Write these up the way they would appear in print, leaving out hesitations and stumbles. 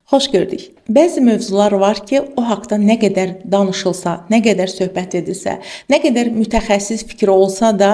Xoş gördük. Bəzi mövzular var ki, o haqqda nə qədər danışılsa, nə qədər söhbət edilsə, nə qədər mütəxəssis fikri olsa da,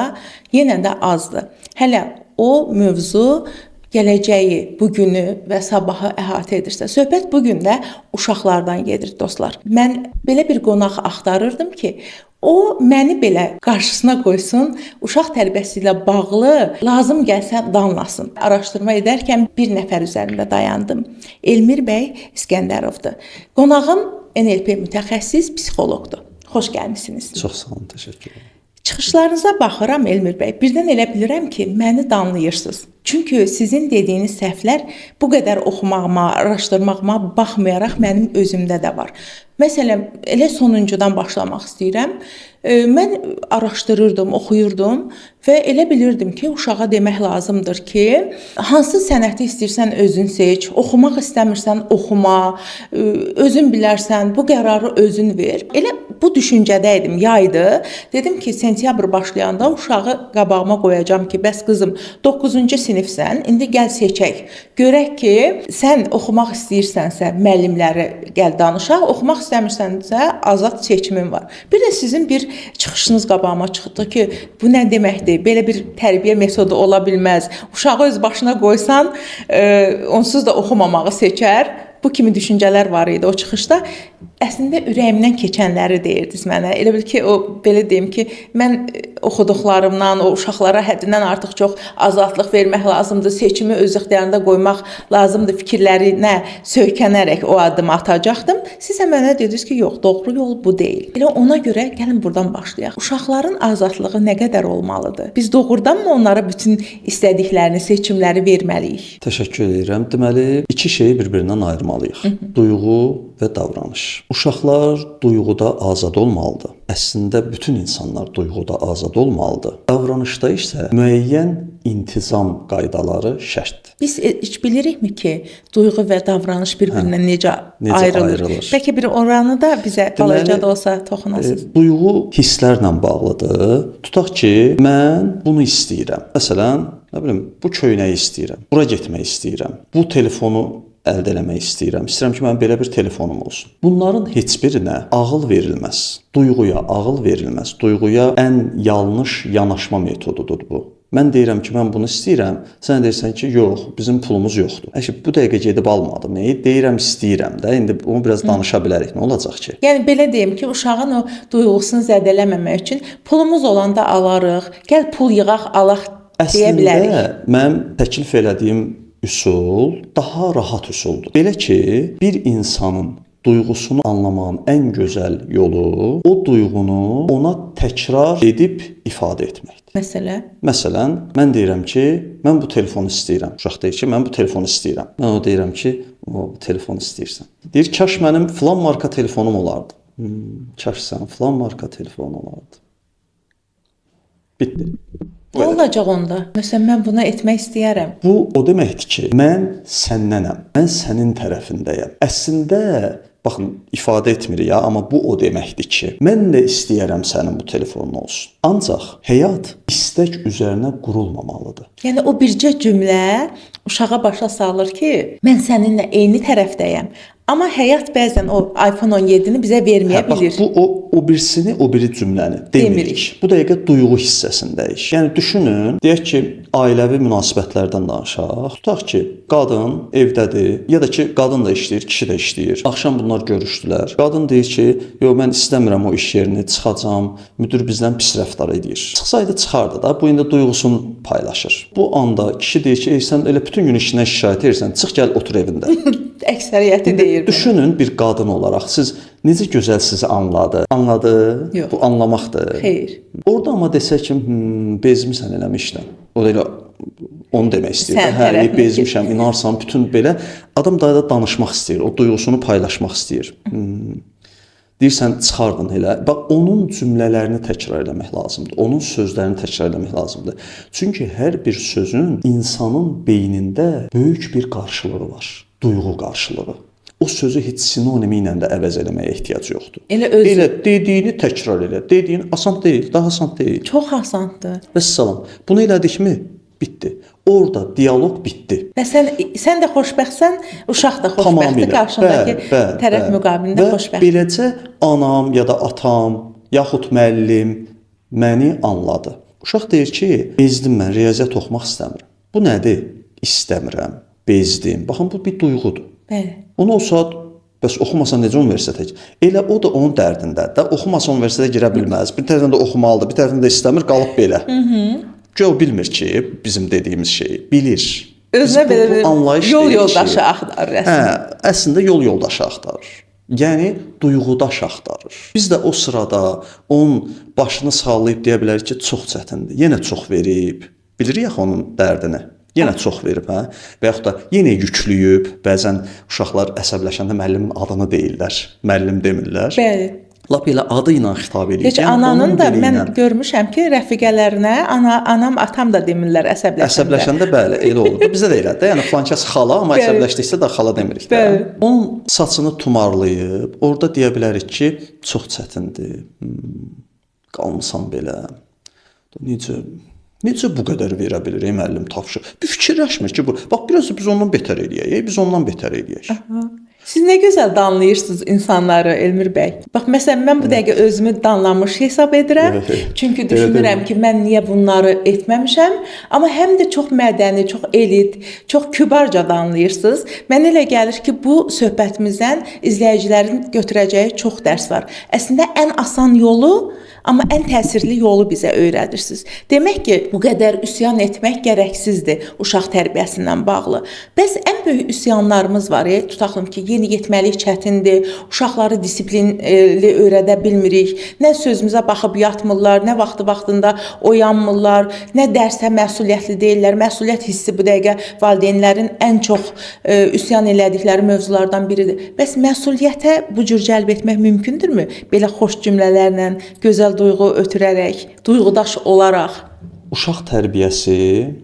yenə də azdır. Hələ o mövzu gələcəyi, bugünü və sabahı əhatə edirsə. Söhbət bu gün də uşaqlardan gedir, dostlar. Mən belə bir qonaq axtarırdım ki, o məni belə qarşısına qoysun, uşaq tərbiyəsi ilə bağlı lazım gəlsə danlasın. Araşdırma edərkən bir nəfər üzərində dayandım. Elmir bəy İskəndərovdur. Qonağım NLP mütəxəssis psixoloqdur. Xoş gəlmisiniz. Çox sağ olun, təşəkkür edirəm. Çıxışlarınıza baxıram Elmir bəy. Birdən elə bilirəm ki, məni danlayırsınız. Çünki sizin dediyiniz səhvlər bu qədər oxumağıma, araşdırmağıma baxmayaraq mənim özümdə də var. Məsələn, elə sonuncudan başlamaq istəyirəm. Mən araşdırırdım, oxuyurdum və elə bilirdim ki, uşağa demək lazımdır ki, hansı sənəti istəyirsən özün seç, oxumaq istəmirsən oxuma, özün bilərsən, bu qərarı özün ver. Elə bu düşüncədə idim, yaydı. Dedim ki, sentyabr başlayanda uşağı qabağıma qoyacağam ki, bəs qızım 9-cu sinifsən, indi gəl seçək. Görək ki, sən oxumaq istəyirsənsə müəllimləri gəl danışaq, oxumaq istəmirsənsə azad seçimin var. Bir də sizin bir çıxışınız qabağıma çıxdı ki, bu nə deməkdir? Belə bir tərbiyə metodu ola bilməz. Uşağı öz başına qoysan, onsuz da oxumamağı seçər. Bu kimi düşüncələr var idi o çıxışda. Əslində ürəyimdən keçənləri deyirdiniz mənə. Elə bil ki, o belə deyim ki, mən oxuduqlarımdan, o uşaqlara həddindən artıq çox azadlıq vermək lazımdır, seçimi öz ixtiyarında qoymaq lazımdır fikirlərinə söykənərək o addımı atacaqdım. Siz də mənə dediniz ki, yox, doğru yol bu deyil. Elə ona görə gəlin buradan başlayaq. Uşaqların azadlığı nə qədər olmalıdır? Biz doğrudanmı onlara bütün istədiklərini, seçimləri verməliyik? Təşəkkür edirəm. Deməli, iki şeyi bir-birindən ayırmalıyıq. Duyğu və davranış. Uşaqlar duyğuda azad olmalıdır. Əslində bütün insanlar duyğuda azad olmalıdır. Davranışda isə müəyyən intizam qaydaları şərtdir. Biz heç bilirikmi ki, duyğu və davranış bir-birindən necə ayrılır? Bəlkə bir oranı da bizə balaca da olsa toxunasınız. Duyğu hisslərlə bağlıdır. Tutaq ki, mən bunu istəyirəm. Məsələn, nə bilim, bu köynəyi istəyirəm. Bura getmək istəyirəm. Bu telefonu əldə eləmək istəyirəm. İstəyirəm ki, mənim belə bir telefonum olsun. Bunların heç birinə ağıl verilməz. Duyğuya ağıl verilməz. Duyğuya ən yanlış yanaşma metodudur bu. Mən deyirəm ki, mən bunu istəyirəm. Sən deyirsən ki, yox, bizim pulumuz yoxdur. Əşi, bu dəqiqə gedib almadım. Deyirəm, istəyirəm də. İndi onu biraz danışa bilərik. Nə olacaq ki? Yəni belə deyim ki, uşağın o duyğusunu zədələməmək üçün pulumuz olanda alarıq. Gəl pul yığaq, alaq deyə bilərik. Əslində, mən təklif elədiyim üsul daha rahat üsuldur. Belə ki, bir insanın duyğusunu anlamağın ən gözəl yolu o duyğunu ona təkrar edib ifadə etməkdir. Məsələn, mən deyirəm ki, mən bu telefonu istəyirəm. Uşaq deyir ki, mən bu telefonu istəyirəm. Mən ona deyirəm ki, o telefonu istəyirsən. Deyir, kaş mənim filan marka telefonum olardı. Kaş sən filan marka telefonun olardı. Bitdi. Nə olacaq onda? Məsələn, mən bunu etmək istəyərəm. Bu o deməkdir ki, mən səndənəm, mən sənin tərəfindəyəm. Əslində, baxın, ifadə etmir ya, amma bu o deməkdir ki, mən də istəyərəm sənin bu telefonun olsun. Ancaq həyat istək üzərinə qurulmamalıdır. Yəni o bircə cümlə uşağa başa salır ki, mən səninlə eyni tərəfdəyəm. Amma həyat bəzən o iPhone 17-ni bizə verməyə bilir. Bax, bu o birisini, o biri cümləni demirik. Bu dəqiqə duyğu hissəsindəyik. Yəni düşünün, deyək ki, ailəvi münasibətlərdən danışaq. Tutaq ki, qadın evdədir, ya da ki, qadın da işləyir, kişi də işləyir. Axşam bunlar görüşdülər. Qadın deyir ki, yox, mən istəmirəm o iş yerini, çıxacam. Müdir bizdən pis rəftar edir. Çıxsaydı çıxardı da, bu indi duyğusunu paylaşır. Bu anda kişi deyir ki, sən elə bütün gün işindən şikayət edirsən, çıx gəl otur evində. Əksəriyyəti deyir. Düşünün bir qadın olaraq siz necə gözəl sizi anladı. Anladı? Yox. Bu anlamaqdır. Xeyr. Orada amma desək ki, bezmisən eləmişdən. O da elə onu demək istəyir. Hə, bezmişəm, inarsan, bütün belə adam da danışmaq istəyir, o duyğusunu paylaşmaq istəyir. Deyirsən, çıxardın elə. Bax, onun cümlələrini təkrar eləmək lazımdır. Onun sözlərini təkrar eləmək lazımdır. Çünki hər bir sözün insanın beynində böyük bir qarşılığı var. Duyğu qarşılığı. O sözü heç sinonimi ilə də əvəz eləməyə ehtiyac yoxdur. Elə dediyini təkrar elə. Dediyin asan deyil, daha asan deyil. Çox asandır. Vəssalam. Bunu elədikmi? Bitdi. orada dialoq bitdi. Və sən də xoşbəxtsən, uşaq da xoşbəxtdir, Tamamilə. qarşındakı tərəf müqabilində xoşbəxt. Və beləcə anam ya da atam, yaxud müəllim məni anladı. Uşaq deyir ki, bezdim mən, riyaziyyat oxumaq istəmirəm. Bu nədir? İstəmirəm, bezdim. Baxın, bu bir duyğudur. Bəli. Onu o saat bəs oxumasa necə universitetə? Elə o da onun dərdindədir də. Oxumasa universitetə girə bilməz. Bir tərəfdən də oxumalıdır, bir tərəfdən də istəmir, qalıb belə. Güya o bilmir ki, bizim dediyimiz şeyi bilir. Özünə belə yol yoldaşı axtarır əslində. Əslində yol yoldaşı axtarır. Yəni duyğudaş axtarır. Biz də o sırada onun başını sallayıb deyə bilərik ki, çox çətindir. Yenə çox verib. Bilirik axı onun dərdini. Yenə çox verib, hə? Və yaxud da yenə yüklüyüb. Bəzən uşaqlar əsəbləşəndə müəllimin adını deyirlər. Müəllim demirlər. Bəli. Lap elə adı ilə xitab edir. Heç ananın da mən görmüşəm ki, rəfiqələrinə anam, atam da demirlər əsəbləşəndə. Əsəbləşəndə bəli, elə olur. Bizdə də elədir. Yəni filankəs xala, amma əsəbləşdiksə də xala demirik də. Onun saçını tumarlayıb, orada deyə bilərik ki, çox çətindir. Qalmısan belə. Necə bu qədər verə bilir müəllim tapşırıq? Bir fikirləşmir ki, bu. Bax biraz da biz ondan betər eləyək, biz ondan betər eləyək. Siz nə gözəl danlayırsınız insanları Elmir bəy. Bax məsələn mən bu dəqiqə özümü danlamış hesab edirəm. Çünki düşünürəm ki, mən niyə bunları etməmişəm, amma həm də çox mədəni, çox elit, çox kübarca danlayırsınız. Mənə elə gəlir ki, bu söhbətimizdən izləyicilərin götürəcəyi çox dərs var. Əslində ən asan yolu, amma ən təsirli yolu bizə öyrədirsiniz. Demək ki, bu qədər üsyan etmək gərəksizdir uşaq tərbiyəsindən bağlı. Bəs ən böyük üsyanlarımız var, tutaqım ki, yeniyetməlik çətindir, uşaqları disiplinli öyrədə bilmirik, nə sözümüzə baxıb yatmırlar, nə vaxtında oyanmırlar, nə dərsə məsuliyyətli deyirlər. Məsuliyyət hissi bu dəqiqə valideynlərin ən çox üsyan elədikləri mövzulardan biridir. Bəs məsuliyyətə bu cür cəlb etmək mümkündürmü? Belə xoş cümlələrlə, gözəl duyğu ötürərək, duyğudaş olaraq. Uşaq tərbiyəsi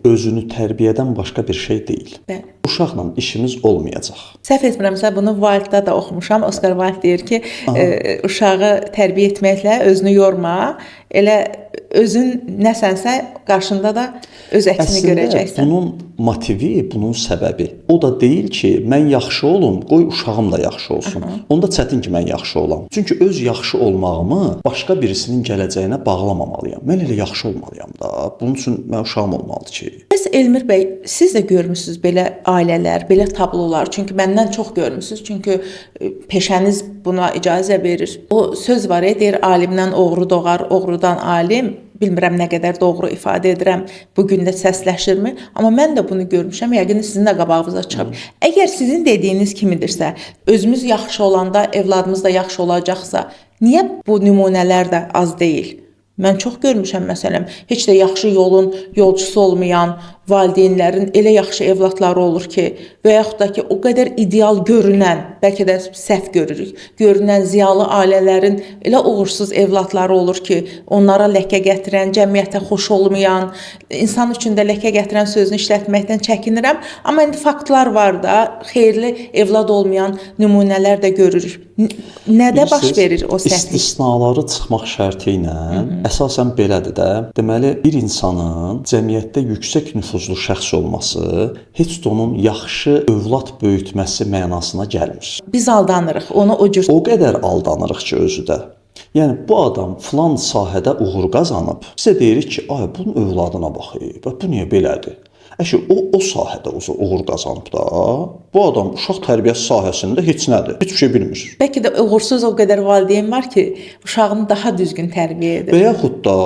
özünü tərbiyədən başqa bir şey deyil. Bəli. Uşaqla işimiz olmayacaq. Səhv etmirəmsə, bunu Wilddə da oxumuşam. Oscar Wilde deyir ki, uşağı tərbiyə etməklə özünü yorma, elə özün nəsənsə qarşında da öz əksini görəcəksən. Bunun motivi, bunun səbəbi o da deyil ki, mən yaxşı olum, qoy uşağım da yaxşı olsun. Onda çətin ki, mən yaxşı olam. Çünki öz yaxşı olmağımı başqa birisinin gələcəyinə bağlamamalıyam. Mən elə yaxşı olmalıyam da. Bunun üçün mən uşağım olmalıdır ki. Bəs Elmir bəy, siz də görmüsünüz belə ailələr, belə tablolar. Çünki məndən çox görmüsünüz. Çünki peşəniz buna icazə verir. O söz var, deyir, alimdən oğru doğar, oğrudan alim. Bilmirəm nə qədər doğru ifadə edirəm, bu gün də səsləşirmi? Amma mən də bunu görmüşəm, yəqin sizin də qabağınıza çıxıb. Əgər sizin dediyiniz kimidirsə, özümüz yaxşı olanda evladımız da yaxşı olacaqsa, niyə bu nümunələr də az deyil? Mən çox görmüşəm məsələn, heç də yaxşı yolun yolçusu olmayan valideynlərin elə yaxşı evladları olur ki, və yaxud da ki, o qədər ideal görünən, bəlkə də səhv görürük, görünən ziyalı ailələrin elə uğursuz evladları olur ki, onlara ləkə gətirən, cəmiyyətə xoş olmayan, insan üçün də ləkə gətirən sözünü işlətməkdən çəkinirəm. Amma indi faktlar var da, xeyirli evlad olmayan nümunələr də görürük. Nədə baş verir o səhvlik? İstisnaları çıxmaq şərti ilə əsasən belədir də. Deməli, bir insanın cəmiyyətdə yüksək nüfuzlu şəxs olması heç də onun yaxşı övlad böyütməsi mənasına gəlmir. Biz aldanırıq, onu o cür. O qədər aldanırıq ki, özü də. Yəni bu adam filan sahədə uğur qazanıb. Bizə deyirik ki, ay bunun övladına baxın. Bu niyə belədir? O sahədə uğur qazanıb da, bu adam uşaq tərbiyəsi sahəsində heç nədir, heç bir şey bilmir. Bəlkə də uğursuz o qədər valideyn var ki, uşağını daha düzgün tərbiyə edir. Və yaxud da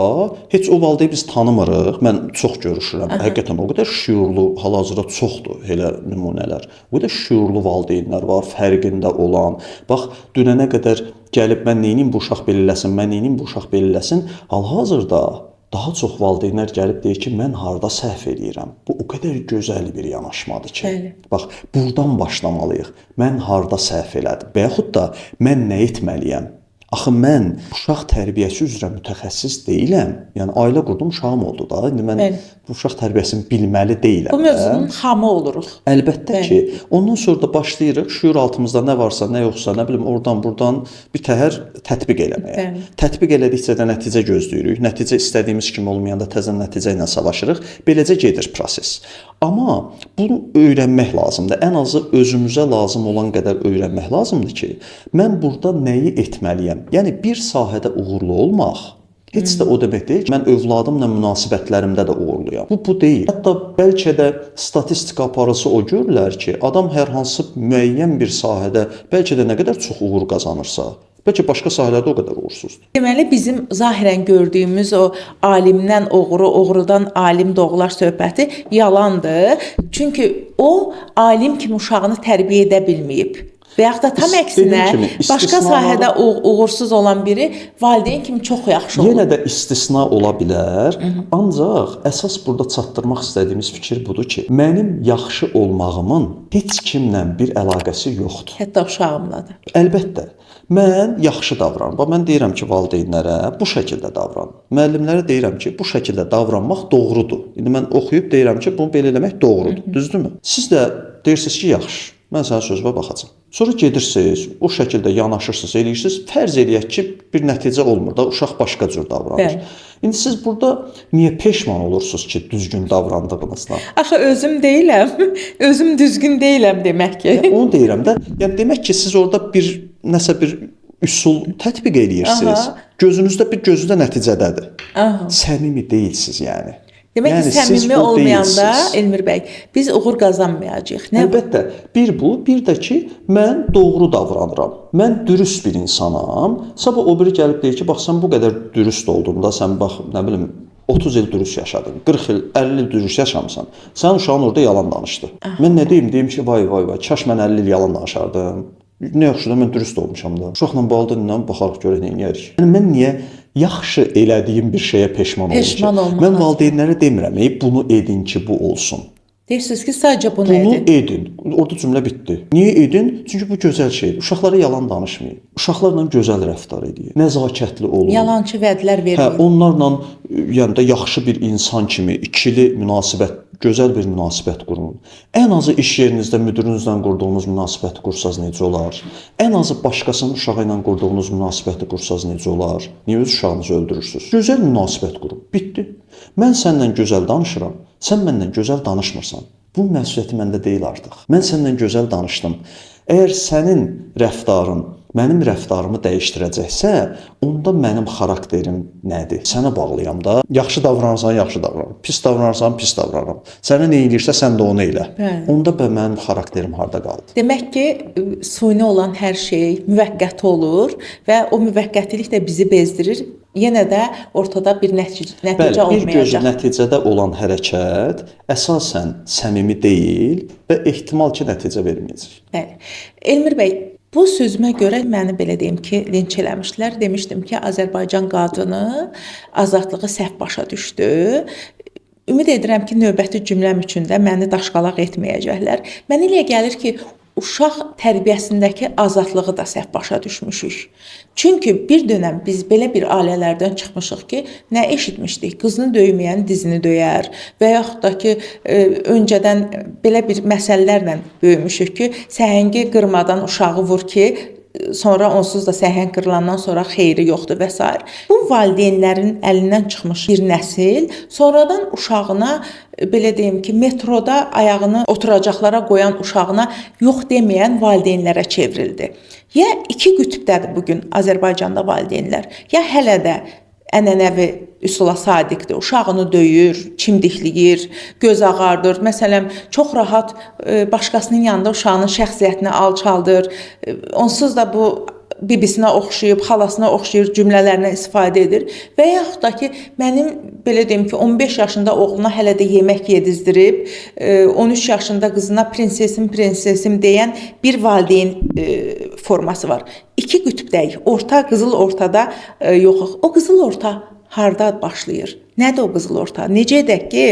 heç o valideyni biz tanımırıq. Mən çox görüşürəm. Həqiqətən o qədər şüurlu, hal-hazırda çoxdur elə nümunələr. O qədər şüurlu valideynlər var, fərqində olan. Bax, dünənə qədər gəlib mən neyinim bu uşaq belə eləsin, mən neyinim bu uşaq belə eləsin. Hal-hazırda daha çox valideynlər gəlib deyir ki, mən harda səhv edirəm. Bu o qədər gözəl bir yanaşmadır ki. Bax, buradan başlamalıyıq. Mən harda səhv elədim. Və yaxud da mən nə etməliyəm? Axı mən uşaq tərbiyəsi üzrə mütəxəssis deyiləm. Yəni ailə qurdum, uşağım oldu da. İndi mən bu uşaq tərbiyəsini bilməli deyiləm. Bu mövzunun xamı oluruq. Əlbəttə ki, ondan sonra da başlayırıq şüur altımızda nə varsa, nə yoxsa, nə bilim oradan-burdan bir təhər tətbiq eləməyə. Tətbiq elədikcə də nəticə gözləyirik. Nəticə istədiyimiz kimi olmayanda təzə nəticə ilə savaşırıq. Beləcə gedir proses. Amma bunu öyrənmək lazımdır. Ən azı özümüzə lazım olan qədər öyrənmək lazımdır ki, mən burada nəyi etməliyəm? Yəni bir sahədə uğurlu olmaq heç də o demək deyil ki, mən övladımla münasibətlərimdə də uğurluyam. Bu deyil. Hətta bəlkə də statistika aparıcısı o görürlər ki, adam hər hansı müəyyən bir sahədə bəlkə də nə qədər çox uğur qazanırsa, bəlkə başqa sahələrdə o qədər uğursuzdur. Deməli bizim zahirən gördüyümüz o alimdən oğru, oğrudan alim doğular söhbəti yalandır. Çünki o alim kimi uşağını tərbiyə edə bilməyib. Və yaxud da tam əksinə başqa sahədə uğursuz olan biri valideyn kimi çox yaxşı olur. Yenə də istisna ola bilər. Ancaq əsas burada çatdırmaq istədiyimiz fikir budur ki, mənim yaxşı olmağımın heç kimlə bir əlaqəsi yoxdur. Hətta uşağımla da. Əlbəttə. Mən yaxşı davranıram. Mən deyirəm ki, valideynlərə bu şəkildə davran. Müəllimlərə deyirəm ki, bu şəkildə davranmaq doğrudur. İndi mən oxuyub deyirəm ki, bunu belə eləmək doğrudur. Düzdürmü? Siz də deyirsiniz ki, yaxşı. Mən sənin sözünə baxacağam. Sonra gedirsiniz, o şəkildə yanaşırsınız, eləyirsiniz. Fərz eləyək ki, bir nəticə olmur da, uşaq başqa cür davranır. İndi siz burada niyə peşman olursunuz ki, düzgün davrandığınızdan? Axı özüm deyiləm, özüm düzgün deyiləm demək ki. Onu deyirəm də, yəni demək ki, siz orada nəsə bir üsul tətbiq eləyirsiniz. Gözünüzdə bir gözü də nəticədədir. Səmimi deyilsiniz yəni. Demək ki, səmimi olmayanda Elmir bəy, biz uğur qazanmayacağıq. Əlbəttə, bir bu, bir də ki, mən doğru davranıram. Mən dürüst bir insanam. Sabah o biri gəlib deyir ki, bax sən bu qədər dürüst oldun da, sən bax, nə bilim, 30 il dürüst yaşadın, 40 il, 50 il dürüst yaşamısan. Sən uşağın orada yalan danışdı. Mən nə deyim? Deyim ki, vay, kaş mən 50 il yalan danışardım. Nə yaxşı da mən dürüst olmuşam da. Uşaqla bağlı ilə baxarıq görək nə edərik. Yəni mən niyə yaxşı elədiyim bir şeyə peşman olacağam? Mən valideynlərə demirəm, bunu edin ki, bu olsun. Deyirsiniz ki, sadəcə bunu edin. Bunu edin. Orada cümlə bitdi. Niyə edin? Çünki bu gözəl şeydir. Uşaqlara yalan danışmayın. Uşaqlarla gözəl rəftar edin. Nəzakətli olun. Yalançı vədlər verməyin. Onlarla yəni də yaxşı bir insan kimi ikili münasibət, gözəl bir münasibət qurun. Ən azı iş yerinizdə müdirinizlə qurduğunuz münasibəti qursaz necə olar? Ən azı başqasının uşağı ilə qurduğunuz münasibəti qursaz necə olar? Niyə öz uşağınızı öldürürsünüz? Gözəl münasibət qurun. Bitdi. Mən səndən gözəl danışıram. Sən məndən gözəl danışmırsan. Bu məsuliyyəti məndə deyil artıq. Mən səndən gözəl danışdım. Əgər sənin rəftarın mənim rəftarımı dəyişdirəcəksə, onda mənim xarakterim nədir? Sənə bağlıyam da. Yaxşı davranırsan, yaxşı davranıram. Pis davranırsan, pis davranıram. Sənə nə edirsə, sən də onu elə. Onda mənim xarakterim harda qaldı? Demək ki, süni olan hər şey müvəqqəti olur və o müvəqqətilik də bizi bezdirir. Yenə də ortada bir nəticə olmayacaq. Bir gözü nəticədə olan hərəkət əsasən səmimi deyil və ehtimal ki, nəticə verməyəcək. Bəli. Elmir bəy, bu sözümə görə məni belə deyim ki, linç eləmişdilər. Demişdim ki, Azərbaycan qadını azadlığı səhv başa düşdü. Ümid edirəm ki, növbəti cümləm üçün də məni daşqalaq etməyəcəklər. Mənə elə gəlir ki, uşaq tərbiyəsindəki azadlığı da səhv başa düşmüşük. Çünki bir dönəm biz belə bir ailələrdən çıxmışıq ki, nə eşitmişdik? Qızını döyməyən dizini döyər və yaxud da ki, öncədən belə bir məsələlərlə böyümüşük ki, səhəngi qırmadan uşağı vur ki, sonra onsuz da səhəng qırılandan sonra xeyri yoxdur və s. Bu valideynlərin əlindən çıxmış bir nəsil sonradan uşağına belə deyim ki, metroda ayağını oturacaqlara qoyan uşağına yox deməyən valideynlərə çevrildi. Ya iki qütbdədir bugün Azərbaycanda valideynlər, ya hələ də ənənəvi üsula sadiqdir. Uşağını döyür, çimdikləyir, göz ağardır. Məsələn, çox rahat başqasının yanında uşağının şəxsiyyətini alçaldır. Onsuz da bu bibisinə oxşayıb, xalasına oxşayır cümlələrlə istifadə edir. Və yaxud da ki, mənim belə deyim ki, 15 yaşında oğluna hələ də yemək yedizdirib, 13 yaşında qızına prinsesim deyən bir valideyn forması var. İki qütbdəyik. Orta, qızıl ortada yoxuq. O qızıl orta harda başlayır? Nədir o qızıl orta? Necə edək ki,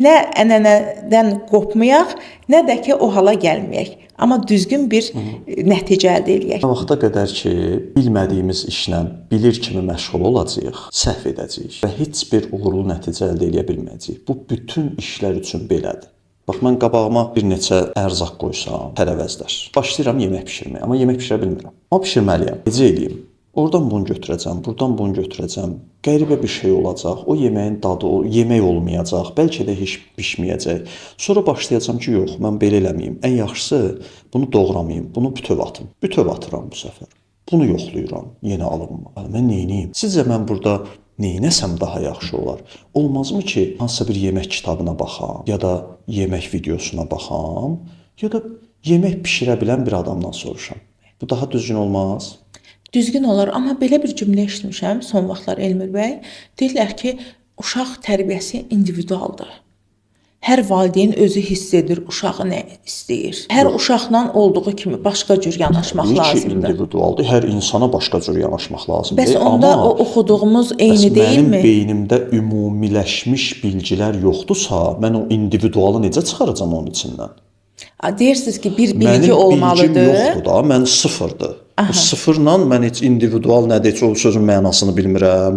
nə ənənədən qopmayaq, nə də ki o hala gəlməyək. Amma düzgün bir nəticə əldə eləyək. Vaxta qədər ki, bilmədiyimiz işlə bilir kimi məşğul olacağıq, səhv edəcəyik və heç bir uğurlu nəticə əldə edə bilməyəcəyik. Bu bütün işlər üçün belədir. Bax, mən qabağıma bir neçə ərzaq qoysam, tərəvəzlər. Başlayıram yemək bişirməyə, amma yemək bişirə bilmirəm. Amma bişirməliyəm. Necə edeyim? Oradan bunu götürəcəm, buradan bunu götürəcəm. Qəribə bir şey olacaq. O yeməyin dadı, o yemək olmayacaq. Bəlkə də heç bişməyəcək. Sonra başlayacağam ki, yox, mən belə eləməyim. Ən yaxşısı bunu doğramayım, bunu bütöv atım. Bütöv atıram bu səfər. Bunu yoxlayıram, yenə alınma. Mən neyniyim? Sizcə mən burada neynəsəm daha yaxşı olar? Olmazmı ki, hansısa bir yemək kitabına baxam, ya da yemək videosuna baxam, ya da yemək bişirə bilən bir adamdan soruşam. Bu daha düzgün olmaz? Düzgün olar, amma belə bir cümlə eşitmişəm son vaxtlar Elmir bəy. Deyirlər ki, uşaq tərbiyəsi individualdır. Hər valideyn özü hiss edir uşağı nə istəyir. Hər uşaqla olduğu kimi başqa cür yanaşmaq lazımdır. İndividualdır. Hər insana başqa cür yanaşmaq lazımdır. Bəs onda o oxuduğumuz eyni deyilmi? Mənim beynimdə ümumiləşmiş bilgilər yoxdursa, mən o individualı necə çıxaracam onun içindən? Deyirsiniz ki, bir bilgi olmalıdır. Mənim bilgim yoxdur da, mən sıfırdır. Bu sıfırla mən heç individual nədir, heç o sözün mənasını bilmirəm.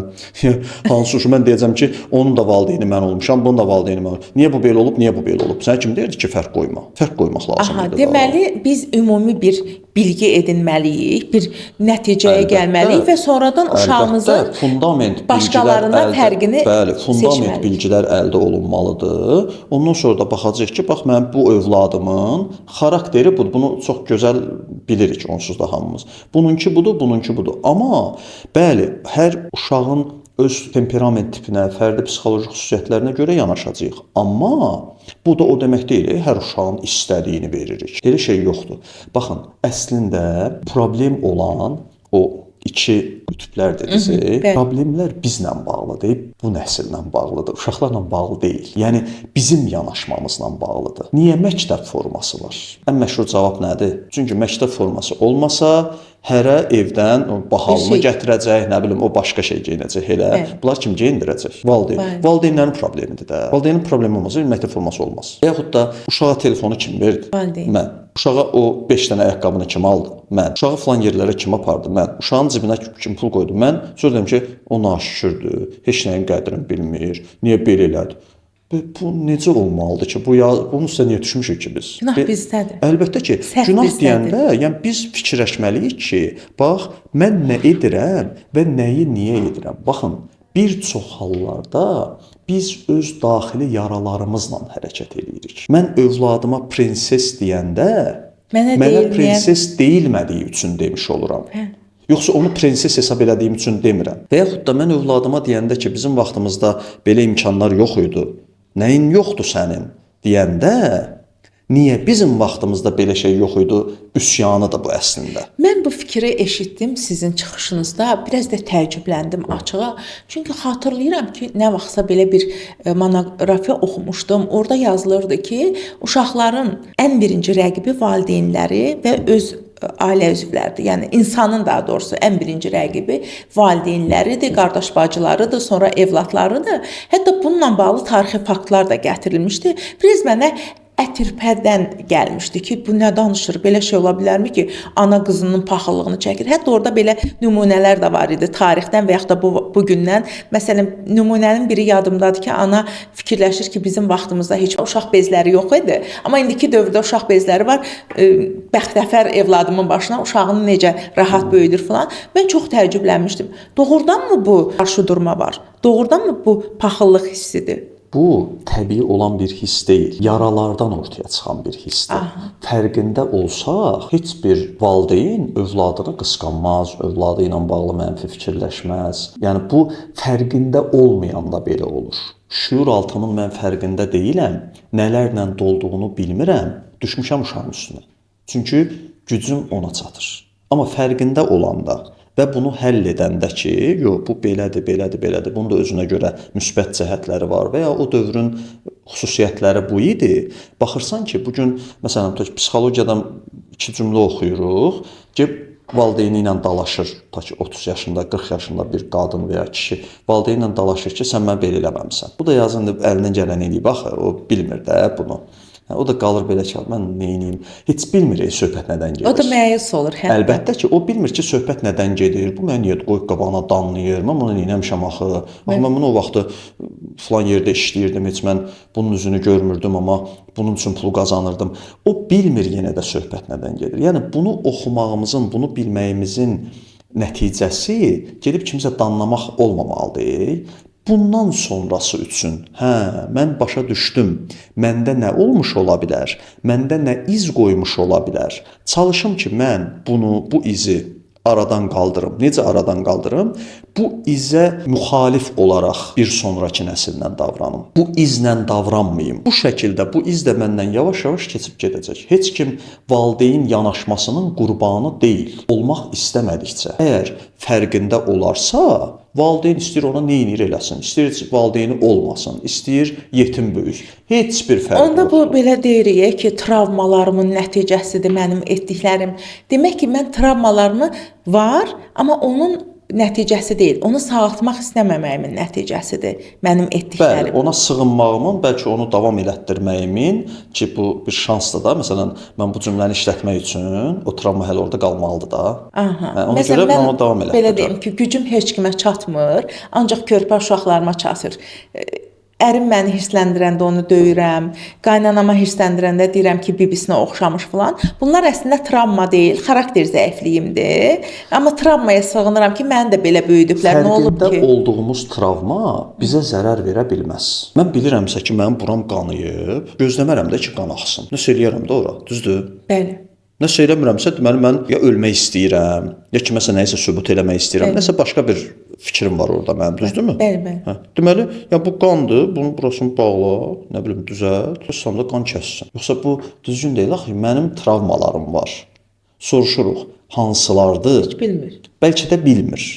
Hansı uşaq, mən deyəcəm ki, onun da valideyni mən olmuşam, bunun da valideyni mən olmuşam. Niyə bu belə olub, niyə bu belə olub? Sən kim deyirdi ki, fərq qoyma? Fərq qoymaq lazımdır. Deməli, biz ümumi bir bilgi edinməliyik, bir nəticəyə gəlməliyik və sonradan uşağımızın başqalarına fərqini fundament bilgilər əldə olunmalıdır. Ondan sonra da baxacağıq ki, bax, mən bu övladımın xarakteri budur. Bunu çox gözəl bilirik onsuz da hamımız. Bununki budur, bununki budur. Amma bəli, hər uşağın öz temperament tipinə, fərdi psixoloji xüsusiyyətlərinə görə yanaşacağıq. Amma bu da o demək deyil, hər uşağın istədiyini veririk. Elə şey yoxdur. Baxın, əslində problem olan o iki qütblər dediniz. Problemlər bizlə bağlı deyil, bu nəsillə bağlıdır. Uşaqlarla bağlı deyil. Yəni bizim yanaşmamızla bağlıdır. Niyə məktəb forması var? Ən məşhur cavab nədir? Çünki məktəb forması olmasa, hərə evdən bahalını gətirəcək, nə bilim, o başqa şey geyinəcək elə. Bunlar kim geyindirəcək? Valideyn. Valideynlərin problemidir də. Valideynin problemi olmasa, məktəb forması olmaz. Və yaxud da uşağa telefonu kim verdi? Mən. Uşağa o 5 dənə ayaqqabını kim aldı? Mən. Uşağı falan yerlərə kim apardı? Mən. Uşağın cibinə kim pul qoydu? Mən. Sonra deyim ki, o naşükürdür, heç nəyin qədrini bilmir, niyə belə elədi? Bu necə olmalıdır ki, bunun üstə niyə düşmüşük ki biz? Günah bizdədir. Əlbəttə ki, günah deyəndə, yəni biz fikirləşməliyik ki, bax, mən nə edirəm və nəyi niyə edirəm? Baxın, bir çox hallarda biz öz daxili yaralarımızla hərəkət edirik. Mən övladıma prinses deyəndə, mənə prinses deyilmədiyi üçün demiş oluram. Yoxsa onu prinses hesab elədiyim üçün demirəm. Və yaxud da mən övladıma deyəndə ki, bizim vaxtımızda belə imkanlar yox idi, nəyin yoxdur sənin deyəndə, niyə bizim vaxtımızda belə şey yox idi, üsyanı da bu əslində. Mən bu fikri eşitdim sizin çıxışınızda, biraz da təəccübləndim açığa. Çünki xatırlayıram ki, nə vaxtsa belə bir monoqrafiya oxumuşdum. Orada yazılırdı ki, uşaqların ən birinci rəqibi valideynləri və öz ailə üzvləridir. Yəni insanın daha doğrusu ən birinci rəqibi valideynləridir, qardaş-bacılarıdır, sonra evladlarıdır. Hətta bununla bağlı tarixi faktlar da gətirilmişdi. Biraz mənə ətirpədən gəlmişdi ki, bu nə danışır, belə şey ola bilərmi ki, ana qızının paxıllığını çəkir. Hətta orada belə nümunələr də var idi tarixdən və yaxud da bu gündən. Məsələn, nümunənin biri yadımdadır ki, ana fikirləşir ki, bizim vaxtımızda heç uşaq bezləri yox idi. Amma indiki dövrdə uşaq bezləri var. Bəxtəvər evladımın başına uşağını necə rahat böyüdür falan. Mən çox təəccüblənmişdim. Doğrudanmı bu qarşıdurma var? Doğrudanmı bu paxıllıq hissidir? Bu təbii olan bir his deyil, yaralardan ortaya çıxan bir hissdir. Fərqində olsaq, heç bir valideyn övladını qısqanmaz, övladı ilə bağlı mənfi fikirləşməz. Yəni bu fərqində olmayanda belə olur. Şuur altımın mən fərqində deyiləm, nələrlə dolduğunu bilmirəm, düşmüşəm uşağın üstünə. Çünki gücüm ona çatır. Amma fərqində olanda və bunu həll edəndə ki, yox, bu belədir, belədir, belədir, bunun da özünə görə müsbət cəhətləri var və ya o dövrün xüsusiyyətləri bu idi. Baxırsan ki, bugün, məsələn, psixologiyadan iki cümlə oxuyuruq ki, valideyni ilə dalaşır, ta ki 30 yaşında, 40 yaşında bir qadın və ya kişi valideyni ilə dalaşır ki, sən mənə belə eləməmisən. Bu da yazın əlindən gələni eləyib axı, o bilmir də bunu. O da qalır belə ki, mən nə edeyim? Heç bilmir söhbət nədən gedir. O da məyus olur hətta. Əlbəttə ki, o bilmir ki, söhbət nədən gedir. Bu məni niyə qoyub qabağına danlayır? Mən bunu eləmişəm axı. Mən bunu o vaxtı falan yerdə işləyirdim, heç mən bunun üzünü görmürdüm, amma bunun üçün pul qazanırdım. O bilmir yenə də söhbət nədən gedir. Yəni bunu oxumağımızın, bunu bilməyimizin nəticəsi gedib kimsə danlamaq olmamalıdır. Bundan sonrası üçün, mən başa düşdüm, məndə nə olmuş ola bilər, məndə nə iz qoymuş ola bilər. Çalışım ki, mən bu izi aradan qaldırım. Necə aradan qaldırım? Bu izə müxalif olaraq bir sonraki nəsillə davranım. Bu izlə davranmayım. Bu şəkildə bu iz də məndən yavaş-yavaş keçib gedəcək. Heç kim valideyn yanaşmasının qurbanı deyil. Olmaq istəmədikcə. Əgər fərqində olarsa, valideyn istəyir ona nə edir eləsin. İstəyir valideyni olmasın. İstəyir yetim böyük. Heç bir fərq yoxdur. Onda bu belə deyirik ki, travmalarımın nəticəsidir mənim etdiklərim. Demək ki, mən travmalarımı var, amma onun nəticəsi deyil. Onu sağaltmaq istəməməyimin nəticəsidir mənim etdiklərim. Bəli, ona sığınmağımın, bəlkə onu davam elətdirməyimin ki, bu bir şansdır da. Məsələn, mən bu cümləni işlətmək üçün o travma hələ orada qalmalıdır da. Ona görə mən onu davam elətdirəcəm. Belə deyim ki, gücüm heç kimə çatmır, ancaq körpə uşaqlarıma çatır. Ərim məni hirsləndirəndə onu döyürəm, qaynanama hirsləndirəndə deyirəm ki, bibisinə oxşamış falan. Bunlar əslində travma deyil, xarakter zəifliyimdir. Amma travmaya sığınıram ki, məni də belə böyüdüblər. Nə olub ki? Fərqində olduğumuz travma bizə zərər verə bilməz. Mən bilirəmsə ki, mənim buram qanıyıb, gözləmərəm də ki, qan axsın. Nəsə eləyərəm də ora, düzdür? Bəli. Nəsə eləmirəmsə, deməli mən ya ölmək istəyirəm, ya kiməsə nəyisə sübut eləmək istəyirəm. Nəsə başqa bir fikrim var orada mənim, düzdürmü? Bəli. Deməli, ya bu qandır, bunun burasını bağla, nə bilim düzəlt, sonra da qan kəssin. Yoxsa bu düzgün deyil axı, mənim travmalarım var. Soruşuruq, hansılardır? Heç bilmir. Bəlkə də bilmir.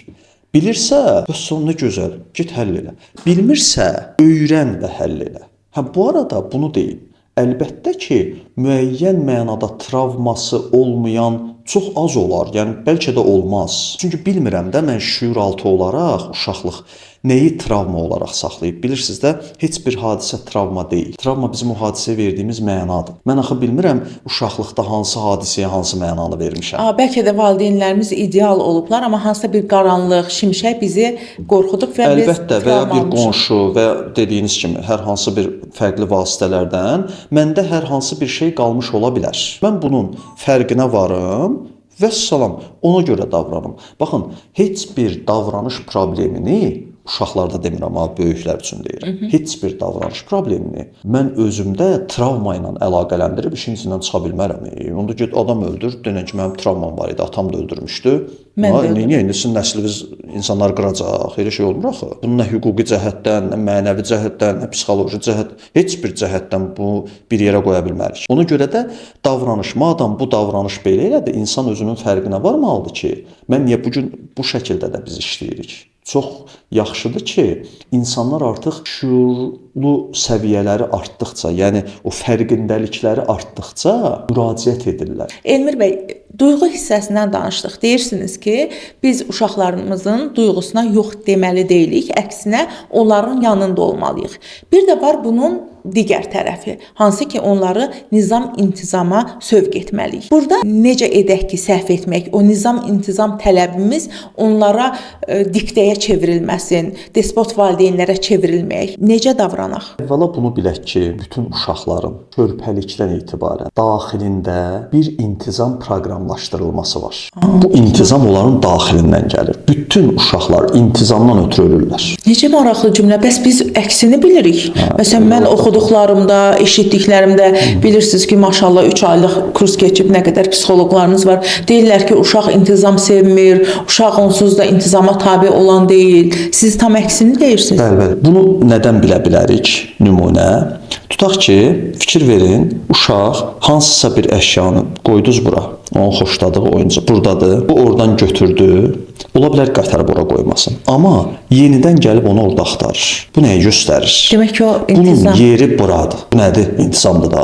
Bilirsə, bəs sonra nə gözəl, get həll elə. Bilmirsə, öyrən və həll elə. Bu arada bunu deyim. Əlbəttə ki, müəyyən mənada travması olmayan çox az olar, yəni bəlkə də olmaz. Çünki bilmirəm də mən şüuraltı olaraq uşaqlıq nəyi travma olaraq saxlayıb. Bilirsiniz də, heç bir hadisə travma deyil. Travma bizim o hadisəyə verdiyimiz mənadır. Mən axı bilmirəm uşaqlıqda hansı hadisəyə hansı mənanı vermişəm. Bəlkə də valideynlərimiz ideal olublar, amma hansısa bir qaranlıq, şimşək bizi qorxudub və biz əlbəttə və ya bir qonşu və ya dediyiniz kimi hər hansı bir fərqli vasitələrdən məndə hər hansı bir şey qalmış ola bilər. Mən bunun fərqinə varım. Vəssalam, ona görə davranım. Baxın, heç bir davranış problemini uşaqlarda demirəm, amma böyüklər üçün deyirəm. Heç bir davranış problemini mən özümdə travma ilə əlaqələndirib işin içindən çıxa bilmərəm. Onda get adam öldür, denən ki, mənim travmam var idi, atam da öldürmüşdü. Niyə indi sizin nəsliniz insanlar qıracaq, elə şey olmur axı. Bunun nə hüquqi cəhətdən, nə mənəvi cəhətdən, nə psixoloji cəhət, heç bir cəhətdən bunu bir yerə qoya bilmərik. Ona görə də davranış, madam bu davranış belə elədir, insan özünün fərqinə varmalıdır ki, mən niyə bugün bu şəkildə də biz işləyirik. Çox yaxşıdır ki, insanlar artıq şuurlu səviyyələri artdıqca, yəni o fərqindəlikləri artdıqca müraciət edirlər. Elmir bəy, duyğu hissəsindən danışdıq. Deyirsiniz ki, biz uşaqlarımızın duyğusuna yox deməli deyilik, əksinə onların yanında olmalıyıq. Bir də var bunun digər tərəfi, hansı ki onları nizam-intizama sövq etməliyik. Burada necə edək ki, səhv etmək, o nizam-intizam tələbimiz onlara diktəyə çevrilməsin, despot valideynlərə çevrilməyək. Necə davranaq? Əvvəla bunu bilək ki, bütün uşaqların körpəlikdən etibarən daxilində bir intizam proqramlaşdırılması var. Bu intizam onların daxilindən gəlir. Bütün uşaqlar intizamdan ötürü ölürlər. Necə maraqlı cümlə, bəs biz əksini bilirik. Məsələn, mən oxuduqlarımda, eşitdiklərimdə bilirsiniz ki, maşallah 3 aylıq kurs keçib nə qədər psixoloqlarınız var. Deyirlər ki, uşaq intizam sevmir, uşaq onsuz da intizama tabe olan deyil. Siz tam əksini deyirsiniz. Bəli. Bunu nədən bilə bilərik? Nümunə. Tutaq ki, fikir verin, uşaq hansısa bir əşyanı qoydunuz bura. Onun xoşladığı oyuncaq buradadır. Bu oradan götürdü. Ola bilər qaytarıb ora qoymasın. Amma yenidən gəlib onu orada axtarır. Bu nəyi göstərir? Demək ki, o intizam. Bunun yeri buradır. Bu nədir? İntizamdır da.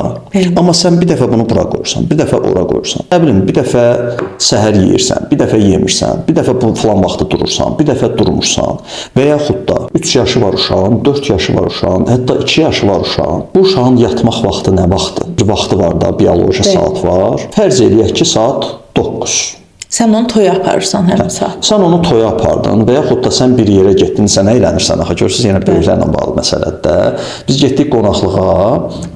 Amma sən bir dəfə bunu bura qoyursan, bir dəfə ora qoyursan. Nə bilim, bir dəfə səhər yeyirsən, bir dəfə yemirsən, bir dəfə bu falan vaxtı durursan, bir dəfə durmursan və yaxud da 3 yaşı var uşağın, 4 yaşı var uşağın, hətta 2 yaşı var uşağın. Bu uşağın yatmaq vaxtı nə vaxtı? Bir vaxtı var da, bioloji saat var. Fərz eləyək ki, saat 9. Sən onu toya aparırsan həmin saat. Sən onu toya apardın və yaxud da sən bir yerə getdin, sən əylənirsən. Axı görürsüz, yenə böyüklərlə bağlı məsələdir də. Biz getdik qonaqlığa.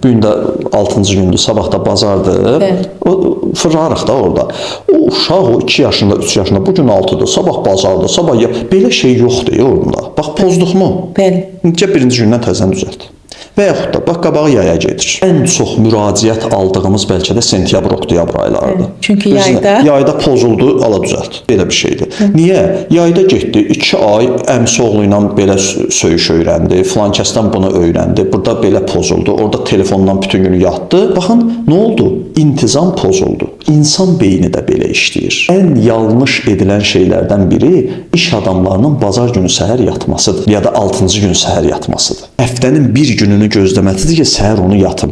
Bu gün də 6-cı gündür, sabah da bazardır. O fırlarıq da orada. O uşaq o 2 yaşında, 3 yaşında, bu gün 6-dır, sabah bazardır, sabah belə şey yoxdur orada. Bax, pozduqmu? Bəli. Necə birinci gündən təzədən düzəlt. Və yaxud da bax qabağı yaya gedir. Ən çox müraciət aldığımız bəlkə də sentyabr, oktyabr aylarıdır. Çünki yayda pozuldu, ala düzəlt. Belə bir şeydir. Niyə? Yayda getdi, 2 ay əmisi oğlu ilə belə söyüş öyrəndi, filan kəsdən bunu öyrəndi. Burada belə pozuldu, orada telefondan bütün günü yatdı. Baxın, nə oldu? İntizam pozuldu. İnsan beyni də belə işləyir. Ən yanlış edilən şeylərdən biri iş adamlarının bazar günü səhər yatmasıdır ya da 6-cı gün səhər yatmasıdır. Həftənin bir gününü gözləməkdir ki, səhər onu yatım.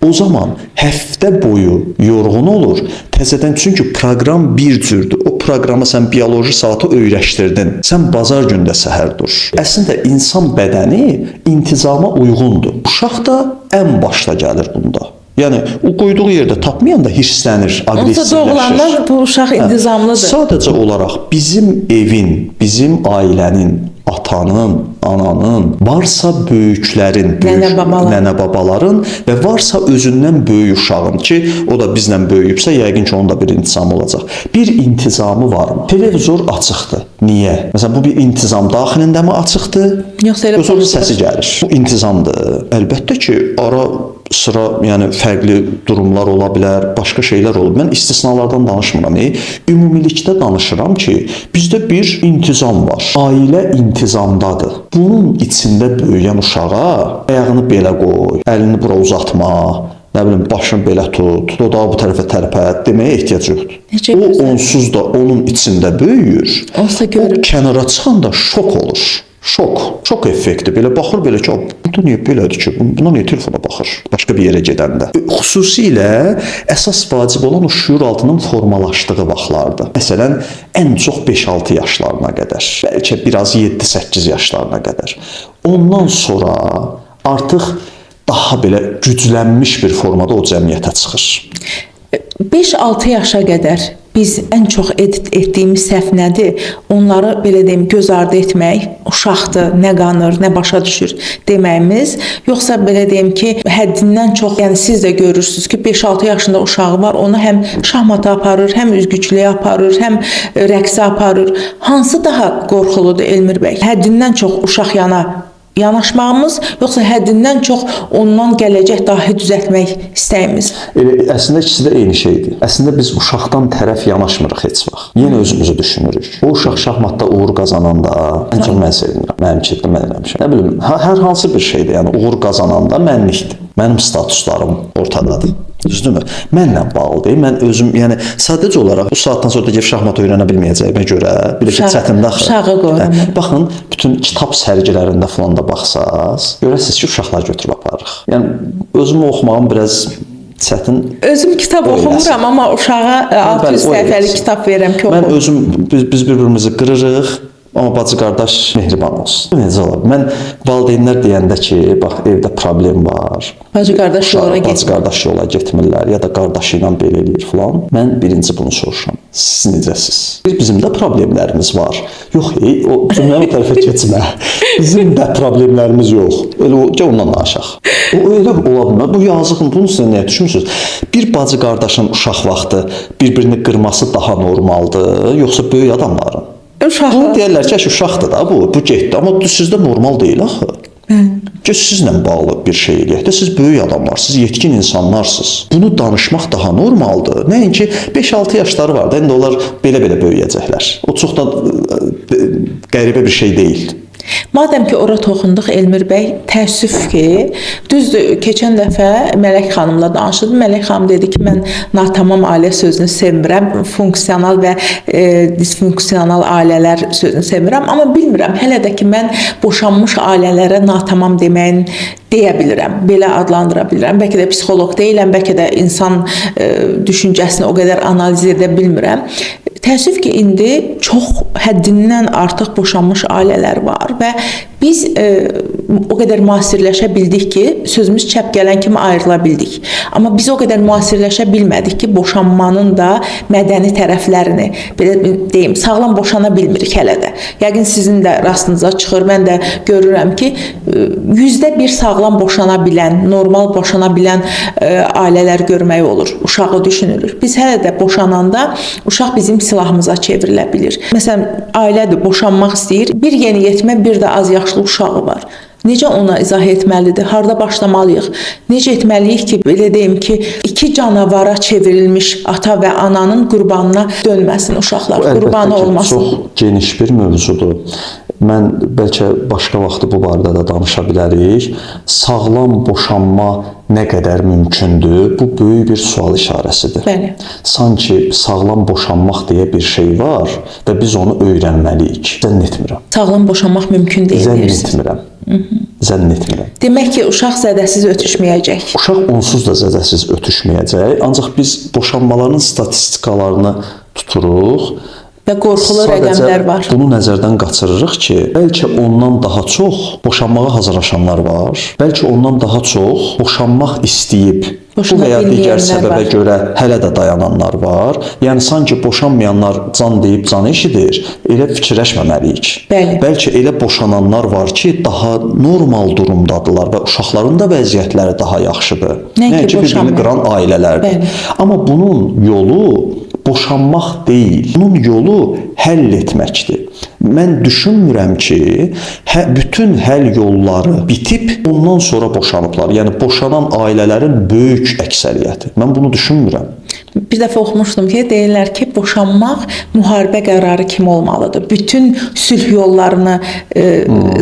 O zaman həftə boyu yorğun olur. Təzədən çünki proqram bir cürdür. O proqrama sən bioloji saatı öyrəşdirdin. Sən bazar gündə səhər dur. Əslində insan bədəni intizama uyğundur. Uşaq da ən başda gəlir bunda. Yəni o qoyduğu yerdə tapmayanda hirslənir, aqressivləşir. Onsa doğulandan bu uşaq intizamlıdır. Sadəcə olaraq bizim evin, bizim ailənin, atanın, ananın, varsa böyüklərin, nənə babaların və varsa özündən böyük uşağın ki, o da bizlə böyüyübsə, yəqin ki, onun da bir intizamı olacaq. Bir intizamı varmı? Televizor açıqdır. Niyə? Məsələn, bu bir intizam daxilindəmi açıqdır? Yoxsa elə səsi gəlir. Bu intizamdır. Əlbəttə ki, ara sıra, yəni fərqli durumlar ola bilər, başqa şeylər olur. Mən istisnalardan danışmıram. Ümumilikdə danışıram ki, bizdə bir intizam var. Ailə intizamdadır. Bunun içində böyüyən uşağa ayağını belə qoy, əlini bura uzatma, nə bilim, başını belə tut, dodağı bu tərəfə tərpət deməyə ehtiyac yoxdur. O onsuz da onun içində böyüyür. O kənara çıxanda şok olur. Şok effekti. Belə baxır, belə ki, burada niyə belədir ki, buna niyə telefona baxır? Başqa bir yerə gedəndə. Xüsusilə əsas vacib olan o şüur altının formalaşdığı vaxtlardır. Məsələn, ən çox 5-6 yaşlarına qədər, bəlkə biraz 7-8 yaşlarına qədər. Ondan sonra artıq daha belə güclənmiş bir formada o cəmiyyətə çıxır. 5-6 yaşa qədər biz ən çox etdiyimiz səhv nədir? Onları belə deyim, göz ardı etmək, uşaqdır, nə qanır, nə başa düşür deməyimiz, yoxsa belə deyim ki, həddindən çox, yəni siz də görürsünüz ki, 5-6 yaşında uşağı var, onu həm şahmata aparır, həm üzgüçlüyə aparır, həm rəqsə aparır. Hansı daha qorxuludur Elmir bəy? Həddindən çox uşaq yanaşmağımız, yoxsa həddindən çox ondan gələcək dahi düzəltmək istəyimiz? Əslində ikisi də eyni şeydir. Əslində biz uşaqdan tərəf yanaşmırıq heç vaxt. Yenə özümüzü düşünürük. O uşaq şahmatda uğur qazananda, ən çox mən sevinirəm. Mənim çəkdim, mən eləmişəm. Nə bilim, hər hansı bir şeydir, yəni uğur qazananda mənlikdir. Mənim statuslarım ortadadır. Düzdürmü? Mənlə bağlıdır. Mən özüm, yəni sadəcə olaraq bu saatdan sonra da şahmat öyrənə bilməyəcəyimə görə, bir də çətindir axı. Uşağı qoyuram. Baxın, bütün kitab sərgilərində falan da baxsaz, görəsiniz ki, uşaqlar götürüb aparırıq. Yəni özümü oxumağım biraz çətin. Özüm kitab oxumuram, amma uşağa 600 səhifəlik kitab verirəm ki, oxum. Mən özüm, biz bir-birimizi qırırıq. Amma bacı qardaş mehriban olsun. Necə olar? Mən valideynlər deyəndə ki, bax evdə problem var. Bacı qardaş yola getmirlər ya da qardaşı ilə belə eləyir falan. Mən birinci bunu soruşuram. Siz necəsiz? Bizim də problemlərimiz var. Yox, o cümləni o tərəfə keçmə. Bizim də problemlərimiz yox. Elə ondan danışaq. O elə ola bilmir. Bu yazığın bunun üstünə nəyə düşünürsünüz? Bir bacı qardaşın uşaq vaxtı bir-birini qırması daha normaldır, yoxsa böyük adamların? Bu deyirlər ki, uşaqdır da bu getdi. Amma sizdə normal deyil axı. Ki, sizlə bağlı bir şey eləyək də, siz böyük adamlarsınız, yetkin insanlarsınız. Bunu danışmaq daha normaldır. Nəinki 5-6 yaşları var da, indi onlar belə-belə böyüyəcəklər. O çox da qəribə bir şey deyil. Madəm ki, ora toxunduq Elmir bəy, təəssüf ki, düzdür, keçən dəfə Mələk xanımla danışdım. Mələk xanım dedi ki, mən natamam ailə sözünü sevmirəm, funksional və disfunksional ailələr sözünü sevmirəm, amma bilmirəm, hələ də ki, mən boşanmış ailələrə natamam deməyin deyə bilirəm, belə adlandıra bilirəm. Bəlkə də psixoloq deyiləm, bəlkə də insan düşüncəsini o qədər analiz edə bilmirəm. Təəssüf ki, indi çox həddindən artıq boşanmış ailələr var və biz o qədər müasirləşə bildik ki, sözümüz çəp gələn kimi ayrıla bildik. Amma biz o qədər müasirləşə bilmədik ki, boşanmanın da mədəni tərəflərini, belə deyim, sağlam boşana bilmirik hələ də. Yəqin sizin də rastınıza çıxır, mən də görürəm ki, %1 sağlam boşana bilən, normal boşana bilən ailələr görmək olur, uşağı düşünülür. Biz hələ də boşananda uşaq bizim silahımıza çevrilə bilir. Məsələn, ailədir, boşanmaq istəyir, bir yeniyetmə, bir də az yaşlı uşağı var. Necə ona izah etməlidir? Harda başlamalıyıq? Necə etməliyik ki, belə deyim ki, iki canavara çevrilmiş ata və ananın qurbanına dönməsin uşaqlar, qurbanı olmasın? Çox geniş bir mövzudur. Mən bəlkə başqa vaxtı bu barədə də danışa bilərik. Sağlam boşanma nə qədər mümkündür? Bu böyük bir sual işarəsidir. Bəli. Sanki sağlam boşanmaq deyə bir şey var və biz onu öyrənməliyik. Zənn etmirəm. Sağlam boşanmaq mümkün deyil. Zənn etmirəm. Zənn etmirəm. Demək ki, uşaq zədəsiz ötüşməyəcək. Uşaq onsuz da zədəsiz ötüşməyəcək. Ancaq biz boşanmaların statistikalarını tuturuq. Və qorxulu rəqəmlər var. Bunu nəzərdən qaçırırıq ki, bəlkə ondan daha çox boşanmağa hazırlaşanlar var. Bəlkə ondan daha çox boşanmaq istəyib bu və ya digər səbəbə görə hələ də dayananlar var. Yəni sanki boşanmayanlar can deyib can eşidir, elə fikirləşməməliyik. Bəli. Bəlkə elə boşananlar var ki, daha normal durumdadılar və uşaqların da vəziyyətləri daha yaxşıdır. Nəinki birbirini qıran ailələrdir. Bəli. Amma bunun yolu boşanmaq deyil. Bunun yolu həll etməkdir. Mən düşünmürəm ki, bütün həll yolları bitib ondan sonra boşanıblar. Yəni boşanan ailələrin böyük əksəriyyəti. Mən bunu düşünmürəm. Bir dəfə oxumuşdum ki, deyirlər ki, boşanmaq müharibə qərarı kimi olmalıdır. Bütün sülh yollarını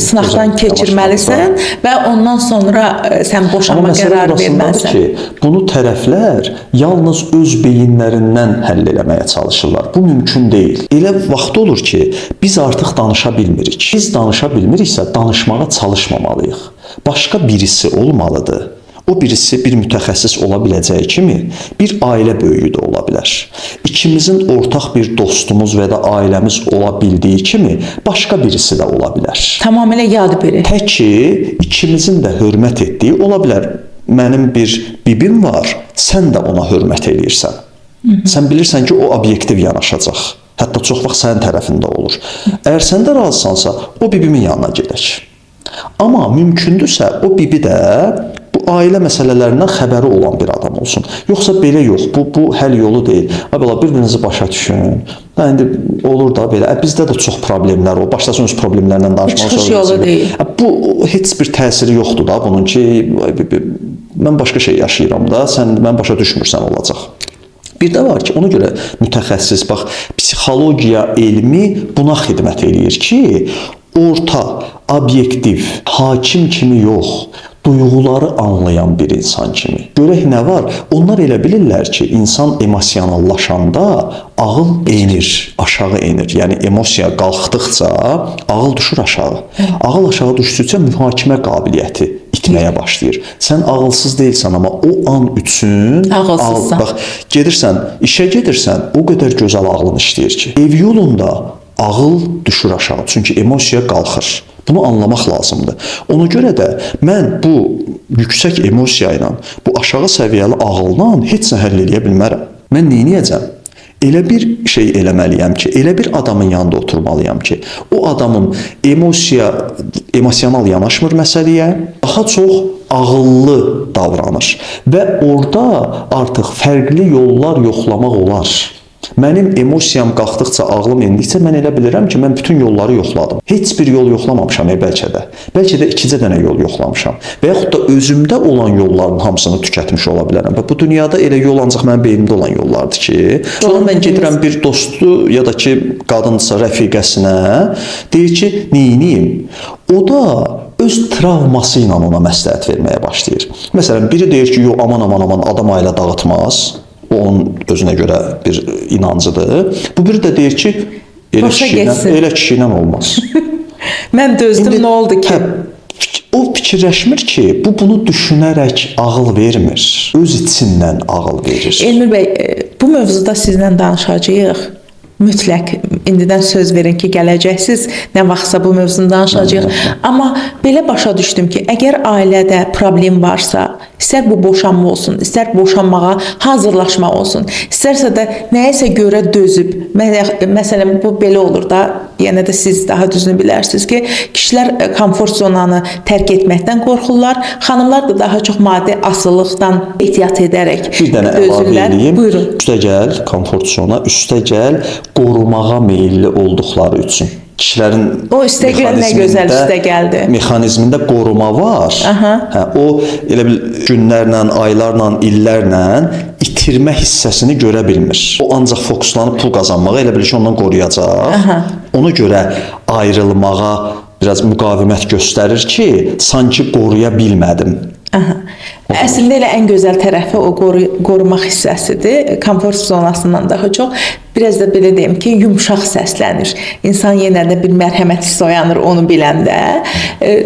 sınaqdan keçirməlisən və ondan sonra sən boşanma qərarı verməlisən. Ki, bunu tərəflər yalnız öz beyinlərindən həll eləməyə çalışırlar. Bu mümkün deyil. Elə vaxt olur ki, biz artıq danışa bilmirik. Biz danışa bilmiriksə, danışmağa çalışmamalıyıq. Başqa birisi olmalıdır. O birisi bir mütəxəssis ola biləcəyi kimi bir ailə böyüyü də ola bilər. İkimizin ortaq bir dostumuz və ya ailəmiz ola bildiyi kimi başqa birisi də ola bilər. Tamamilə yad biri. Tək ki, ikimizin də hörmət etdiyi ola bilər. Mənim bir bibim var, sən də ona hörmət eləyirsən. Sən bilirsən ki, o obyektiv yanaşacaq. Hətta çox vaxt sənin tərəfində olur. Əgər sən də razısansa, o bibimin yanına gedək. Amma mümkündürsə, o bibi də bu ailə məsələlərindən xəbəri olan bir adam olsun. Yoxsa belə yox, bu həll yolu deyil. Belə bir-birinizi başa düşün. İndi olur da belə. Bizdə də çox problemlər o. Başlasın öz problemlərindən danışmağa. Çıxış yolu deyil. Bu heç bir təsiri yoxdur da bunun ki, mən başqa şey yaşayıram da, sən mən başa düşmürsən olacaq. Bir də var ki, ona görə mütəxəssis, bax, psixologiya elmi buna xidmət eləyir ki, orta, obyektiv, hakim kimi yox, duyğuları anlayan bir insan kimi. Görək nə var? Onlar elə bilirlər ki, insan emosionallaşanda ağıl enir, aşağı enir. Yəni emosiya qalxdıqca ağıl düşür aşağı. Ağıl aşağı düşdükcə mühakimə qabiliyyəti itməyə başlayır. Sən ağılsız deyilsən, amma o an üçün ağılsızsan. Bax, gedirsən, işə gedirsən, o qədər gözəl ağlın işləyir ki, ev yolunda ağıl düşür aşağı. Çünki emosiya qalxır. Bunu anlamaq lazımdır. Ona görə də mən bu yüksək emosiya ilə, bu aşağı səviyyəli ağılla heç nə həll edə bilmərəm. Mən nə edəcəm? Elə bir şey eləməliyəm ki, elə bir adamın yanında oturmalıyam ki, o adamın emosional yanaşmır məsələyə, daha çox ağıllı davranır və orada artıq fərqli yollar yoxlamaq olar. Mənim emosiyam qalxdıqca, ağlım endikcə mən elə bilirəm ki, mən bütün yolları yoxladım. Heç bir yol yoxlamamışam bəlkə də. Bəlkə də 2 dənə yol yoxlamışam. Və yaxud da özümdə olan yolların hamısını tükətmiş ola bilərəm. Və bu dünyada elə yol ancaq mənim beynimdə olan yollardır ki, sonra mən gedirəm bir dostu ya da ki, qadınsa rəfiqəsinə deyir ki, neyniyim? O da öz travması ilə ona məsləhət verməyə başlayır. Məsələn, biri deyir ki, yox, aman adam ailə dağıtmaz. O onun özünə görə bir inancıdır. Bu biri də deyir ki, elə kişi ilə olmaz. Mən dözdüm, nə oldu ki? O fikirləşmir ki, bunu düşünərək ağıl vermir. Öz içindən ağıl verir. Elmir bəy, bu mövzuda sizlə danışacağıq. Mütləq indidən söz verin ki, gələcəksiniz, nə vaxtsa bu mövzunu danışacağıq. Amma belə başa düşdüm ki, əgər ailədə problem varsa, istər bu boşanma olsun, istər boşanmağa hazırlaşma olsun, istərsə də nəyəsə görə dözüb, məsələn, bu belə olur da, yenə də siz daha düzünü bilərsiniz ki, kişilər komfort zonanı tərk etməkdən qorxurlar, xanımlar da daha çox maddi asılılıqdan ehtiyat edərək bir dənə əlavə edeyim. Buyurun. Üstəgəl komfort zona, üstəgəl qorumağa meyilli olduqları üçün. Kişilərin o üstəgəl nə gözəl üstəgəldir. Mexanizmində qoruma var. Hə, o elə bil günlərlə, aylarla, illərlə itirmə hissəsini görə bilmir. O ancaq fokuslanıb pul qazanmağa, elə bil ki, ondan qoruyacaq. Ona görə ayrılmağa biraz müqavimət göstərir ki, sanki qoruya bilmədim. Əslində elə ən gözəl tərəfi o qorumaq hissəsidir. Komfort zonasından daha çox biraz da belə deyim ki, yumşaq səslənir. İnsan yenə də bir mərhəmət hissi oyanır onu biləndə.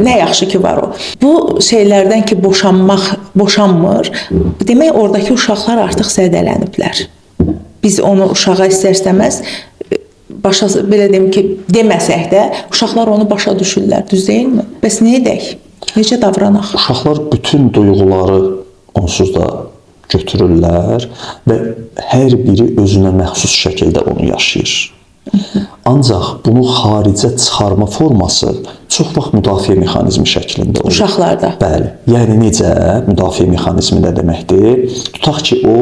Nə yaxşı ki var o. Bu şeylərdən ki, boşanmır. Demək, oradakı uşaqlar artıq zədələniblər. Biz onu uşağa istər-istəməz belə deyim ki, deməsək də uşaqlar onu başa düşürlər, düz deyilmi? Bəs nə edək? Necə davranaq? Uşaqlar bütün duyğuları onsuz da götürürlər və hər biri özünə məxsus şəkildə onu yaşayır. Ancaq bunu xaricə çıxarma forması çox vaxt müdafiə mexanizmi şəklində olur. Uşaqlarda. Bəli. Yəni necə müdafiə mexanizmi nə deməkdir? Tutaq ki, o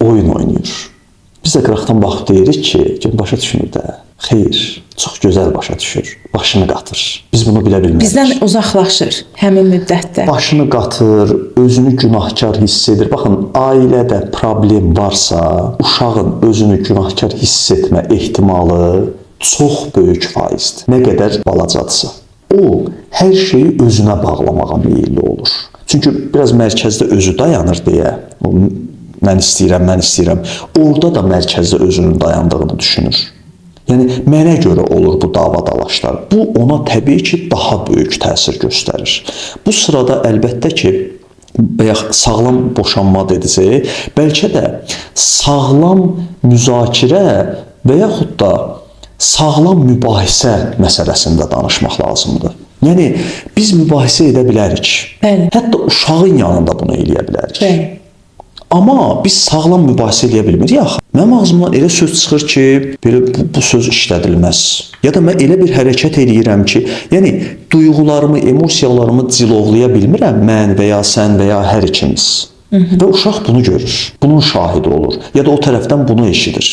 oyun oynayır. Biz də qıraqdan baxıb deyirik ki, başa düşmür də. Xeyr, çox gözəl başa düşür. Başını qatır. Biz bunu bilə bilmərik. Bizdən uzaqlaşır həmin müddətdə. Başını qatır, özünü günahkar hiss edir. Baxın, ailədə problem varsa, uşağın özünü günahkar hiss etmə ehtimalı çox böyük faizdir. Nə qədər balacadırsa. O, hər şeyi özünə bağlamağa meyilli olur. Çünki biraz mərkəzdə özü dayanır deyə, mən istəyirəm. Orada da mərkəzdə özünün dayandığını düşünür. Yəni, mənə görə olur bu dava-dalaşlar. Bu, ona təbii ki, daha böyük təsir göstərir. Bu sırada əlbəttə ki, sağlam boşanma dedicək, bəlkə də sağlam müzakirə və yaxud da sağlam mübahisə məsələsində danışmaq lazımdır. Yəni, biz mübahisə edə bilərik. Bəli. Hətta uşağın yanında bunu eləyə bilərik. Bəli. Amma biz sağlam mübahisə eləyə bilmirik. Yaxı, mənim ağzımdan elə söz çıxır ki, belə bu söz işlədilməz. Ya da mən elə bir hərəkət eləyirəm ki, yəni duyğularımı, emosiyalarımı cilovlaya bilmirəm mən və ya sən və ya hər ikimiz. Və uşaq bunu görür, bunun şahidi olur ya da o tərəfdən bunu eşidir.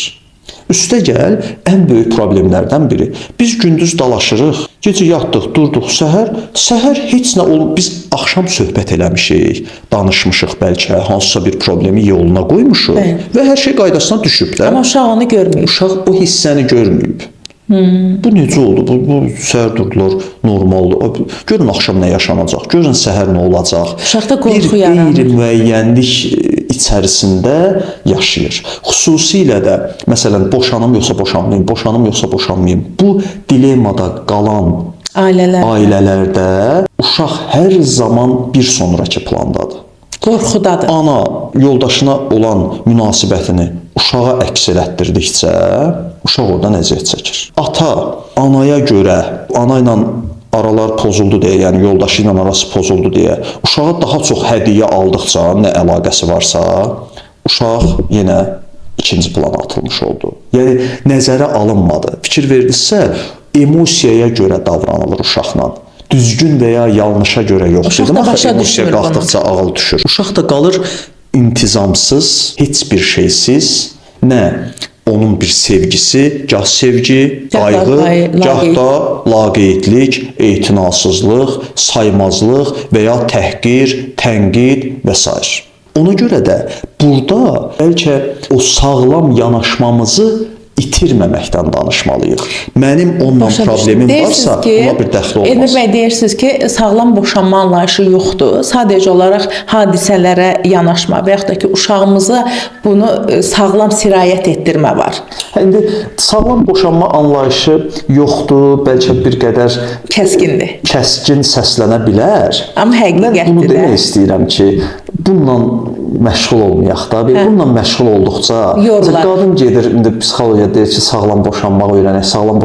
Üstəgəl, ən böyük problemlərdən biri. Biz gündüz dalaşırıq, gecə yatdıq, durduq, səhər heç nə olmur. Biz axşam söhbət eləmişik, danışmışıq bəlkə, hansısa bir problemi yoluna qoymuşuq və hər şey qaydasına düşüb də. Amma uşaq onu görməyib. Uşaq o hissəni görməyib. Bu necə oldu? Bu səhər durdular, normaldır. Görün axşam nə yaşanacaq, görün səhər nə olacaq. Uşaqda qorxu yaranır. Bir qeyri-müəyyənlik içərisində yaşayır. Xüsusilə də, məsələn, boşanım yoxsa boşanmayım. Bu dilemmada qalan ailələrdə uşaq hər zaman bir sonraki plandadır. Qorxudadır. Ana yoldaşına olan münasibətini uşağa əks elətdirdikcə, uşaq oradan əziyyət çəkir. Ata anaya görə, ana ilə aralar pozuldu deyə, yəni yoldaşı ilə arası pozuldu deyə, uşağa daha çox hədiyyə aldıqca, nə əlaqəsi varsa, uşaq yenə ikinci plana atılmış oldu. Yəni nəzərə alınmadı. Fikir verdinizsə, emosiyaya görə davranılır uşaqla. Düzgün və ya yanlışa görə yox. Uşaq da başa düşmür bunu. Qalxdıqca ağıl düşür. Uşaq da qalır intizamsız, heç bir şeysiz, nə onun bir sevgisi, gah sevgi, Gah da qayğı, gah laqeyd. da laqeydlik, etinasızlıq, saymazlıq və ya təhqir, tənqid və s. Ona görə də burada bəlkə o sağlam yanaşmamızı itirməməkdən danışmalıyıq. Mənim onunla problemim varsa, ona bir dəxli olmaz. Elmir bəy, deyirsiniz ki, sağlam boşanma anlayışı yoxdur. Sadəcə olaraq hadisələrə yanaşma və yaxud da ki, uşağımıza bunu sağlam sirayət etdirmə var. İndi sağlam boşanma anlayışı yoxdur, bəlkə bir qədər Kəskindir. kəskin səslənə bilər. Amma Mən həqiqətdir bunu də. demək istəyirəm ki, bununla məşğul olmayaq da. Bununla məşğul olduqca Yorular. qadın gedir, indi psixologiya deyir ki, sağlam boşanmağı öyrənək, sağlam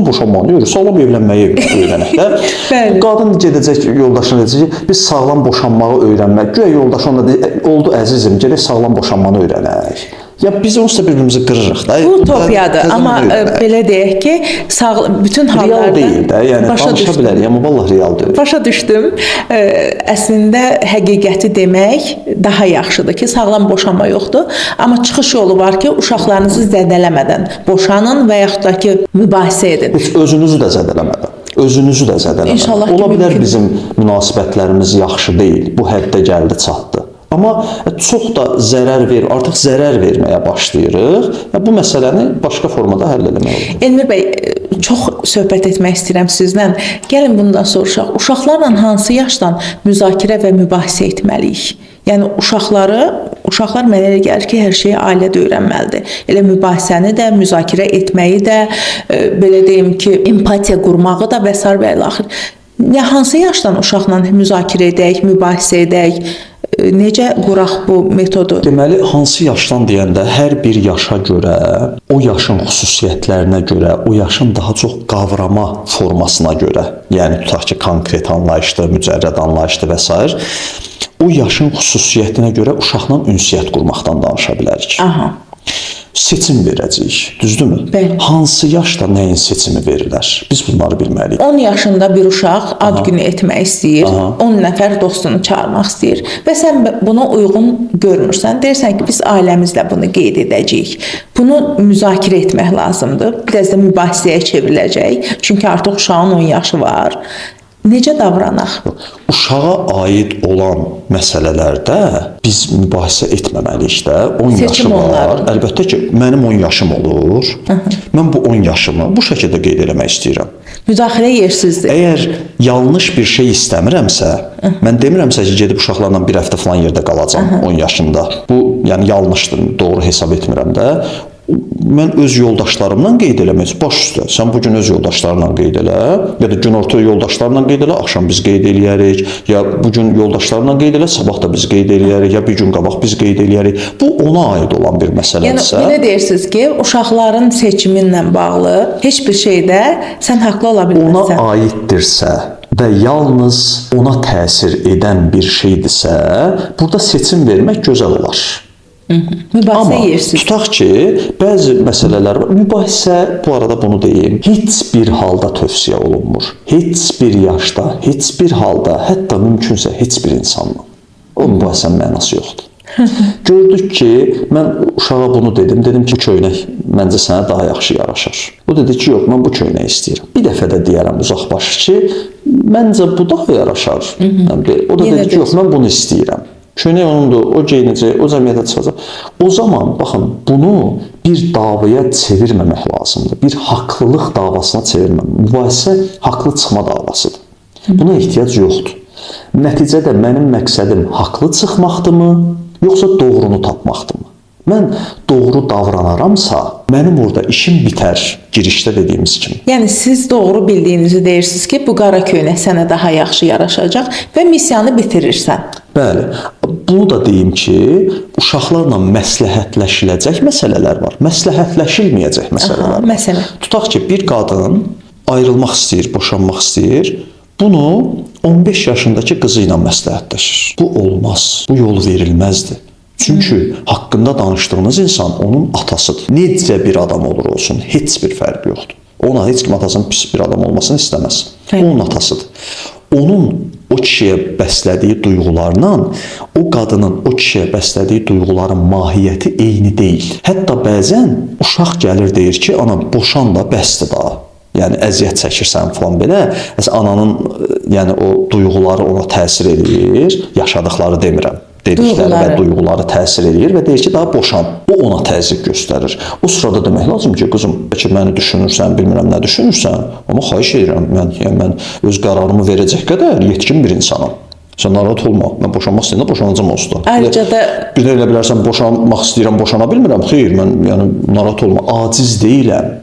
boşanmağı yox, sağlam evlənməyi öyrənək də. Bəli. Qadın gedəcək yoldaşına deyəcək ki, biz sağlam boşanmağı öyrənmək. Güya yoldaşı ona deyir, oldu əzizim, gedək sağlam boşanmanı öyrənək. Ya biz onsuz da bir-birimizi qırırıq da. Bu utopiyadır, amma belə deyək ki, bütün hallarda real deyil də, yəni başa danışa düşdüm. bilərik, amma vallahi real deyil. Başa düşdüm. Əslində həqiqəti demək daha yaxşıdır ki, sağlam boşanma yoxdur, amma çıxış yolu var ki, uşaqlarınızı zədələmədən boşanın və yaxud da ki, mübahisə edin. Heç özünüzü də zədələmədən. Özünüzü də zədələmədən. İnşallah ki, Ola bilər mümkün. bizim münasibətlərimiz yaxşı deyil. Bu həddə gəldi, çatdı. Amma çox da zərər artıq zərər verməyə başlayırıq. Bu məsələni başqa formada həll etmək olur. Elmir bəy, çox söhbət etmək istəyirəm sizlə. Gəlin bundan soruşaq. Uşaqlarla hansı yaşdan müzakirə və mübahisə etməliyik? Yəni uşaqlar mənə elə gəlir ki, hər şeyi ailədə öyrənməlidir. Elə mübahisəni də, müzakirə etməyi də, belə deyim ki, empatiya qurmağı da və s. və ilaxır. Hansı yaşdan uşaqla müzakirə edək, mübahisə edək? Necə quraq bu metodu? Deməli, hansı yaşdan deyəndə hər bir yaşa görə, o yaşın xüsusiyyətlərinə görə, o yaşın daha çox qavrama formasına görə, yəni tutaq ki, konkret anlayışdır, mücərrəd anlayışdır və s. o yaşın xüsusiyyətinə görə uşaqla ünsiyyət qurmaqdan danışa bilərik. Aha. Seçim verəcəyik, düzdürmü? Bəli. Hansı yaşda nəyin seçimi verilər? Biz bunları bilməliyik. 10 yaşında bir uşaq ad günü etmək istəyir, 10 nəfər dostunu çağırmaq istəyir və sən buna uyğun görmürsən. Deyirsən ki, biz ailəmizlə bunu qeyd edəcəyik. Bunu müzakirə etmək lazımdır. Biraz da mübahisəyə çevriləcək. Çünki artıq uşağın 10 yaşı var. Necə davranaq? Uşağa aid olan məsələlərdə biz mübahisə etməməliyik də. 10 Seçim yaşı var. onların. Əlbəttə ki, mənim 10 yaşım olur. Mən bu 10 yaşımı bu şəkildə qeyd eləmək istəyirəm. Müdaxilə yersizdir. Əgər yanlış bir şey istəmirəmsə, mən demirəmsə ki, gedib uşaqlarla bir həftə falan yerdə qalacam 10 yaşında. Bu, yəni yanlışdır, doğru hesab etmirəm də. Mən öz yoldaşlarımla qeyd eləmək, baş üstə. Sən bu gün öz yoldaşlarla qeyd elə, ya da günorta yoldaşlarla qeyd elə, axşam biz qeyd eləyərik, ya bu gün yoldaşlarla qeyd elə, sabah da biz qeyd eləyərik, ya bir gün qabaq biz qeyd eləyərik. Bu ona aid olan bir məsələdirsə. Yəni belə deyirsiniz ki, uşaqların seçiminlə bağlı heç bir şeydə sən haqlı ola bilməzsən. Ona aiddirsə və yalnız ona təsir edən bir şeydirsə, burada seçim vermək gözəl olar. Mübahisə yersiz. Tutaq ki, bəzi məsələlər var. Mübahisə, bu arada bunu deyim, heç bir halda tövsiyə olunmur. Heç bir yaşda, heç bir halda, hətta mümkünsə heç bir insanla. O mübahisənin mənası yoxdur. Gördük ki, mən uşağa bunu dedim. Dedim ki, köynək məncə sənə daha yaxşı yaraşır. O dedi ki, yox, mən bu köynəyi istəyirəm. Bir dəfə də deyərəm uzaqbaşı ki, məncə bu daha yaraşar. O da dedi ki, yox, mən bunu istəyirəm. Köynək onundur, o geyinəcək, o cəmiyyətə çıxacaq. O zaman, baxın, bunu bir davaya çevirməmək lazımdır. Bir haqlılıq davasına çevirməmək. Mübahisə haqlı çıxma davasıdır. Buna ehtiyac yoxdur. Nəticədə mənim məqsədim haqlı çıxmaqdırmı, yoxsa doğrunu tapmaqdırmı? Mən doğru davranaramsa, mənim orada işim bitər, girişdə dediyimiz kimi. Yəni siz doğru bildiyinizi deyirsiniz ki, bu qara köynək sənə daha yaxşı yaraşacaq və missiyanı bitirirsən. Bəli. Bunu da deyim ki, uşaqlarla məsləhətləşiləcək məsələlər var. Məsləhətləşilməyəcək məsələlər var. Məsələn. Tutaq ki, bir qadın ayrılmaq istəyir, boşanmaq istəyir. Bunu 15 yaşındakı qızı ilə məsləhətləşir. Bu olmaz. Bu yol verilməzdir. Çünki haqqında danışdığınız insan onun atasıdır. Necə bir adam olur olsun, heç bir fərqi yoxdur. Ona heç kim atasının pis bir adam olmasını istəməz. Onun atasıdır. Onun o kişiyə bəslədiyi duyğularla o qadının o kişiyə bəslədiyi duyğuların mahiyyəti eyni deyil. Hətta bəzən uşaq gəlir deyir ki, ana boşan da bəsdir da. Yəni əziyyət çəkirsən falan belə. Ananın yəni o duyğuları ona təsir edir, yaşadıkları demirəm. Dedikləri və duyğuları təsir edir və deyir ki, daha boşan. O ona təzyiq göstərir. O sırada demək lazım ki, qızım, bəlkə məni düşünürsən, bilmirəm nə düşünürsən, amma xahiş edirəm, mən öz qərarımı verəcək qədər yetkin bir insanam. Sən narahat olma. Mən boşanmaq istəyəndə boşanacağam olsa. Ayrıca da bir də elə bilərsən boşanmaq istəyirəm, boşana bilmirəm. Xeyr, mən yəni narahat olma. Aciz deyiləm.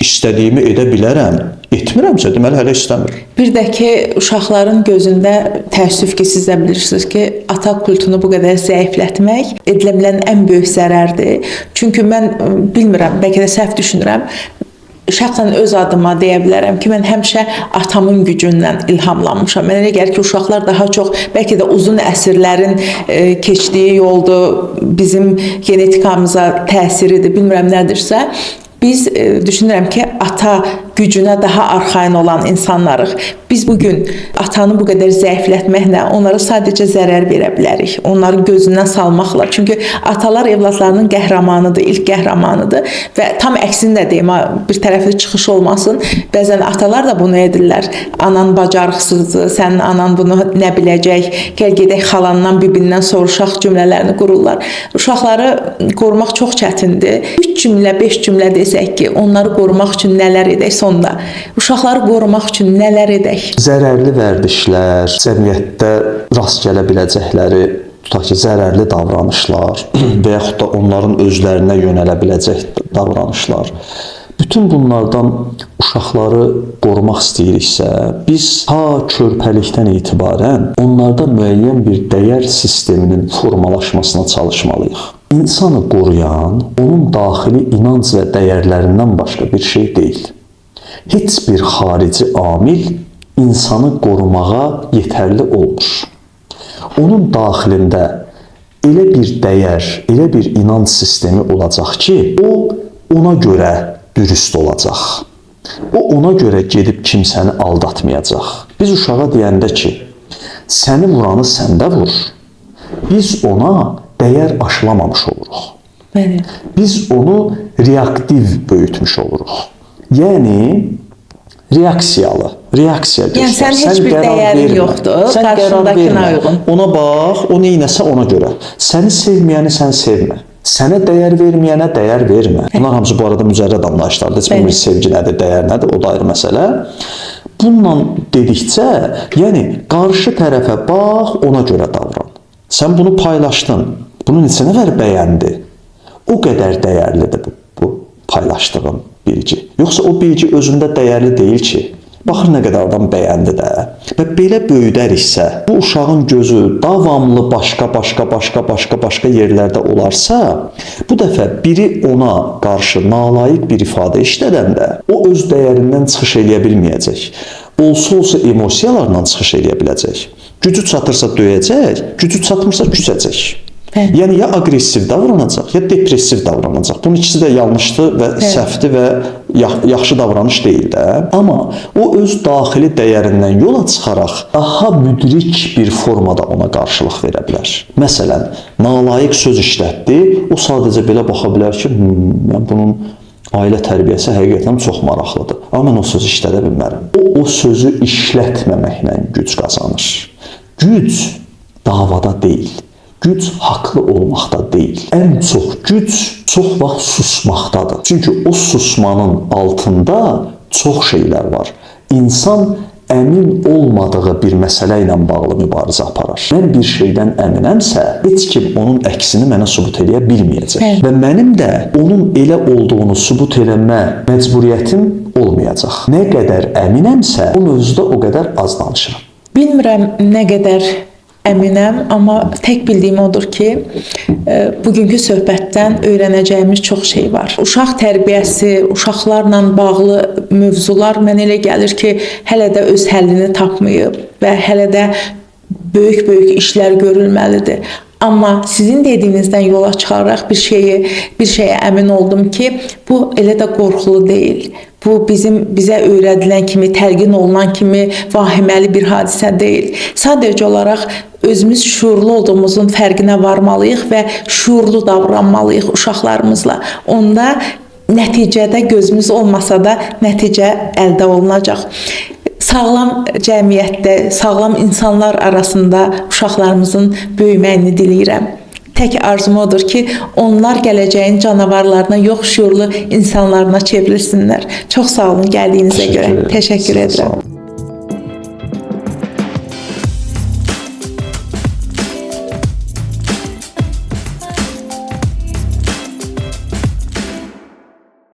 İstədiyimi edə bilərəm. Etmirəmsə, deməli hələ istəmir. Bir də ki, uşaqların gözündə təəssüf ki, siz də bilirsiniz ki, ata kultunu bu qədər zəiflətmək edilə bilən ən böyük zərərdir. Çünki mən bilmirəm, bəlkə də səhv düşünürəm. Şəxsən öz adıma deyə bilərəm ki, mən həmişə atamın gücündən ilhamlanmışam. Mənə elə gəlir ki, uşaqlar daha çox, bəlkə də uzun əsrlərin keçdiyi yoldur, bizim genetikamıza təsiridir, bilmirəm nədirsə. Biz düşünürəm ki, ata gücünə daha arxain olan insanlarıq. Biz bugün atanı bu qədər zəiflətməklə onlara sadəcə zərər verə bilərik. Onları gözündən salmaqla. Çünki atalar evladlarının qəhrəmanıdır, ilk qəhrəmanıdır və tam əksini də deyim, bir tərəfli çıxış olmasın. Bəzən atalar da bunu edirlər. Anan bacarıqsızdır, sənin anan bunu nə biləcək, gəl gedək xalandan, bibindən soruşaq cümlələrini qururlar. Uşaqları qorumaq çox çətindir. 3 cümlə, 5 cümlə desək ki, onları qorumaq üçün nələr edək sonda? Uşaqları qorumaq üçün nələr edək? Zərərli vərdişlər, cəmiyyətdə rast gələ biləcəkləri, tutaq ki, zərərli davranışlar və yaxud da onların özlərinə yönələ biləcək davranışlar. Bütün bunlardan uşaqları qorumaq istəyiriksə, biz körpəlikdən etibarən onlarda müəyyən bir dəyər sisteminin formalaşmasına çalışmalıyıq. İnsanı qoruyan, onun daxili inanc və dəyərlərindən başqa bir şey deyil. Heç bir xarici amil insanı qorumağa yetərli olmur. Onun daxilində elə bir dəyər, elə bir inanc sistemi olacaq ki, o ona görə dürüst olacaq. O ona görə gedib kimsəni aldatmayacaq. Biz uşağa deyəndə ki, səni vuranı səndə vur. Biz ona dəyər aşılamamış oluruq. Bəli. Biz onu reaktiv böyütmüş oluruq. Yəni, reaksiya göstər. Yəni, sən heç bir dəyərin yoxdur, qarşındakına uyğun. Ona bax, o neynəsə ona görə. Səni sevməyəni sən sevmə. Sənə dəyər verməyənə dəyər vermə. Bunlar hamısı bu arada mücərrəd anlayışlardır. Heç bilmir sevgi nədir, dəyər nədir, o da ayrı məsələ. Bununla dedikcə, yəni qarşı tərəfə bax, ona görə davran. Sən bunu paylaşdın, bunu neçə nəfər bəyəndi. O qədər dəyərlidir bu paylaşdığın bilgi. Yoxsa o bilgi özündə dəyərli deyil ki. Baxır nə qədər adam bəyəndi də. Və belə böyüdəriksə, bu uşağın gözü davamlı başqa yerlərdə olarsa, bu dəfə biri ona qarşı nalayiq bir ifadə işlədəndə, o öz dəyərindən çıxış eləyə bilməyəcək. Olsa emosiyalarla çıxış eləyə biləcək. Gücü çatırsa döyəcək, gücü çatmırsa küsəcək. Yəni, ya aqressiv davranacaq, ya depressiv davranacaq. Bunun ikisi də yanlışdır və səhvdir və yaxşı davranış deyil də. Amma o öz daxili dəyərindən yola çıxaraq daha müdrik bir formada ona qarşılıq verə bilər. Məsələn, nalayiq söz işlətdi, o sadəcə belə baxa bilər ki, bunun ailə tərbiyəsi həqiqətən çox maraqlıdır. Amma mən o sözü işlədə bilmərəm. O sözü işlətməməklə güc qazanır. Güc davada deyil. Güc haqlı olmaqda deyil. Ən çox güc çox vaxt susmaqdadır. Çünki o susmanın altında çox şeylər var. İnsan əmin olmadığı bir məsələ ilə bağlı mübarizə aparır. Mən bir şeydən əminəmsə, heç kim onun əksini mənə sübut eləyə bilməyəcək. Və mənim də onun elə olduğunu sübut eləmə məcburiyyətim olmayacaq. Nə qədər əminəmsə, o mövzuda o qədər az danışıram. Bilmirəm nə qədər əminəm, amma tək bildiyim odur ki, bugünkü söhbətdən öyrənəcəyimiz çox şey var. Uşaq tərbiyəsi, uşaqlarla bağlı mövzular mənə elə gəlir ki, hələ də öz həllini tapmayıb və hələ də böyük işlər görülməlidir. Amma sizin dediyinizdən yola çıxaraq bir şeyə əmin oldum ki, bu elə də qorxulu deyil. Bu bizə öyrədilən kimi, təlqin olunan kimi vahiməli bir hadisə deyil. Sadəcə olaraq özümüz şuurlu olduğumuzun fərqinə varmalıyıq və şuurlu davranmalıyıq uşaqlarımızla. Onda nəticədə gözümüz olmasa da nəticə əldə olunacaq. Sağlam cəmiyyətdə, sağlam insanlar arasında uşaqlarımızın böyüməyini diləyirəm. Tək arzum odur ki, onlar gələcəyin canavarlarına yox, şuurlu insanlarına çevrilsinlər. Çox sağ olun gəldiyinizə görə. Təşəkkür edirəm.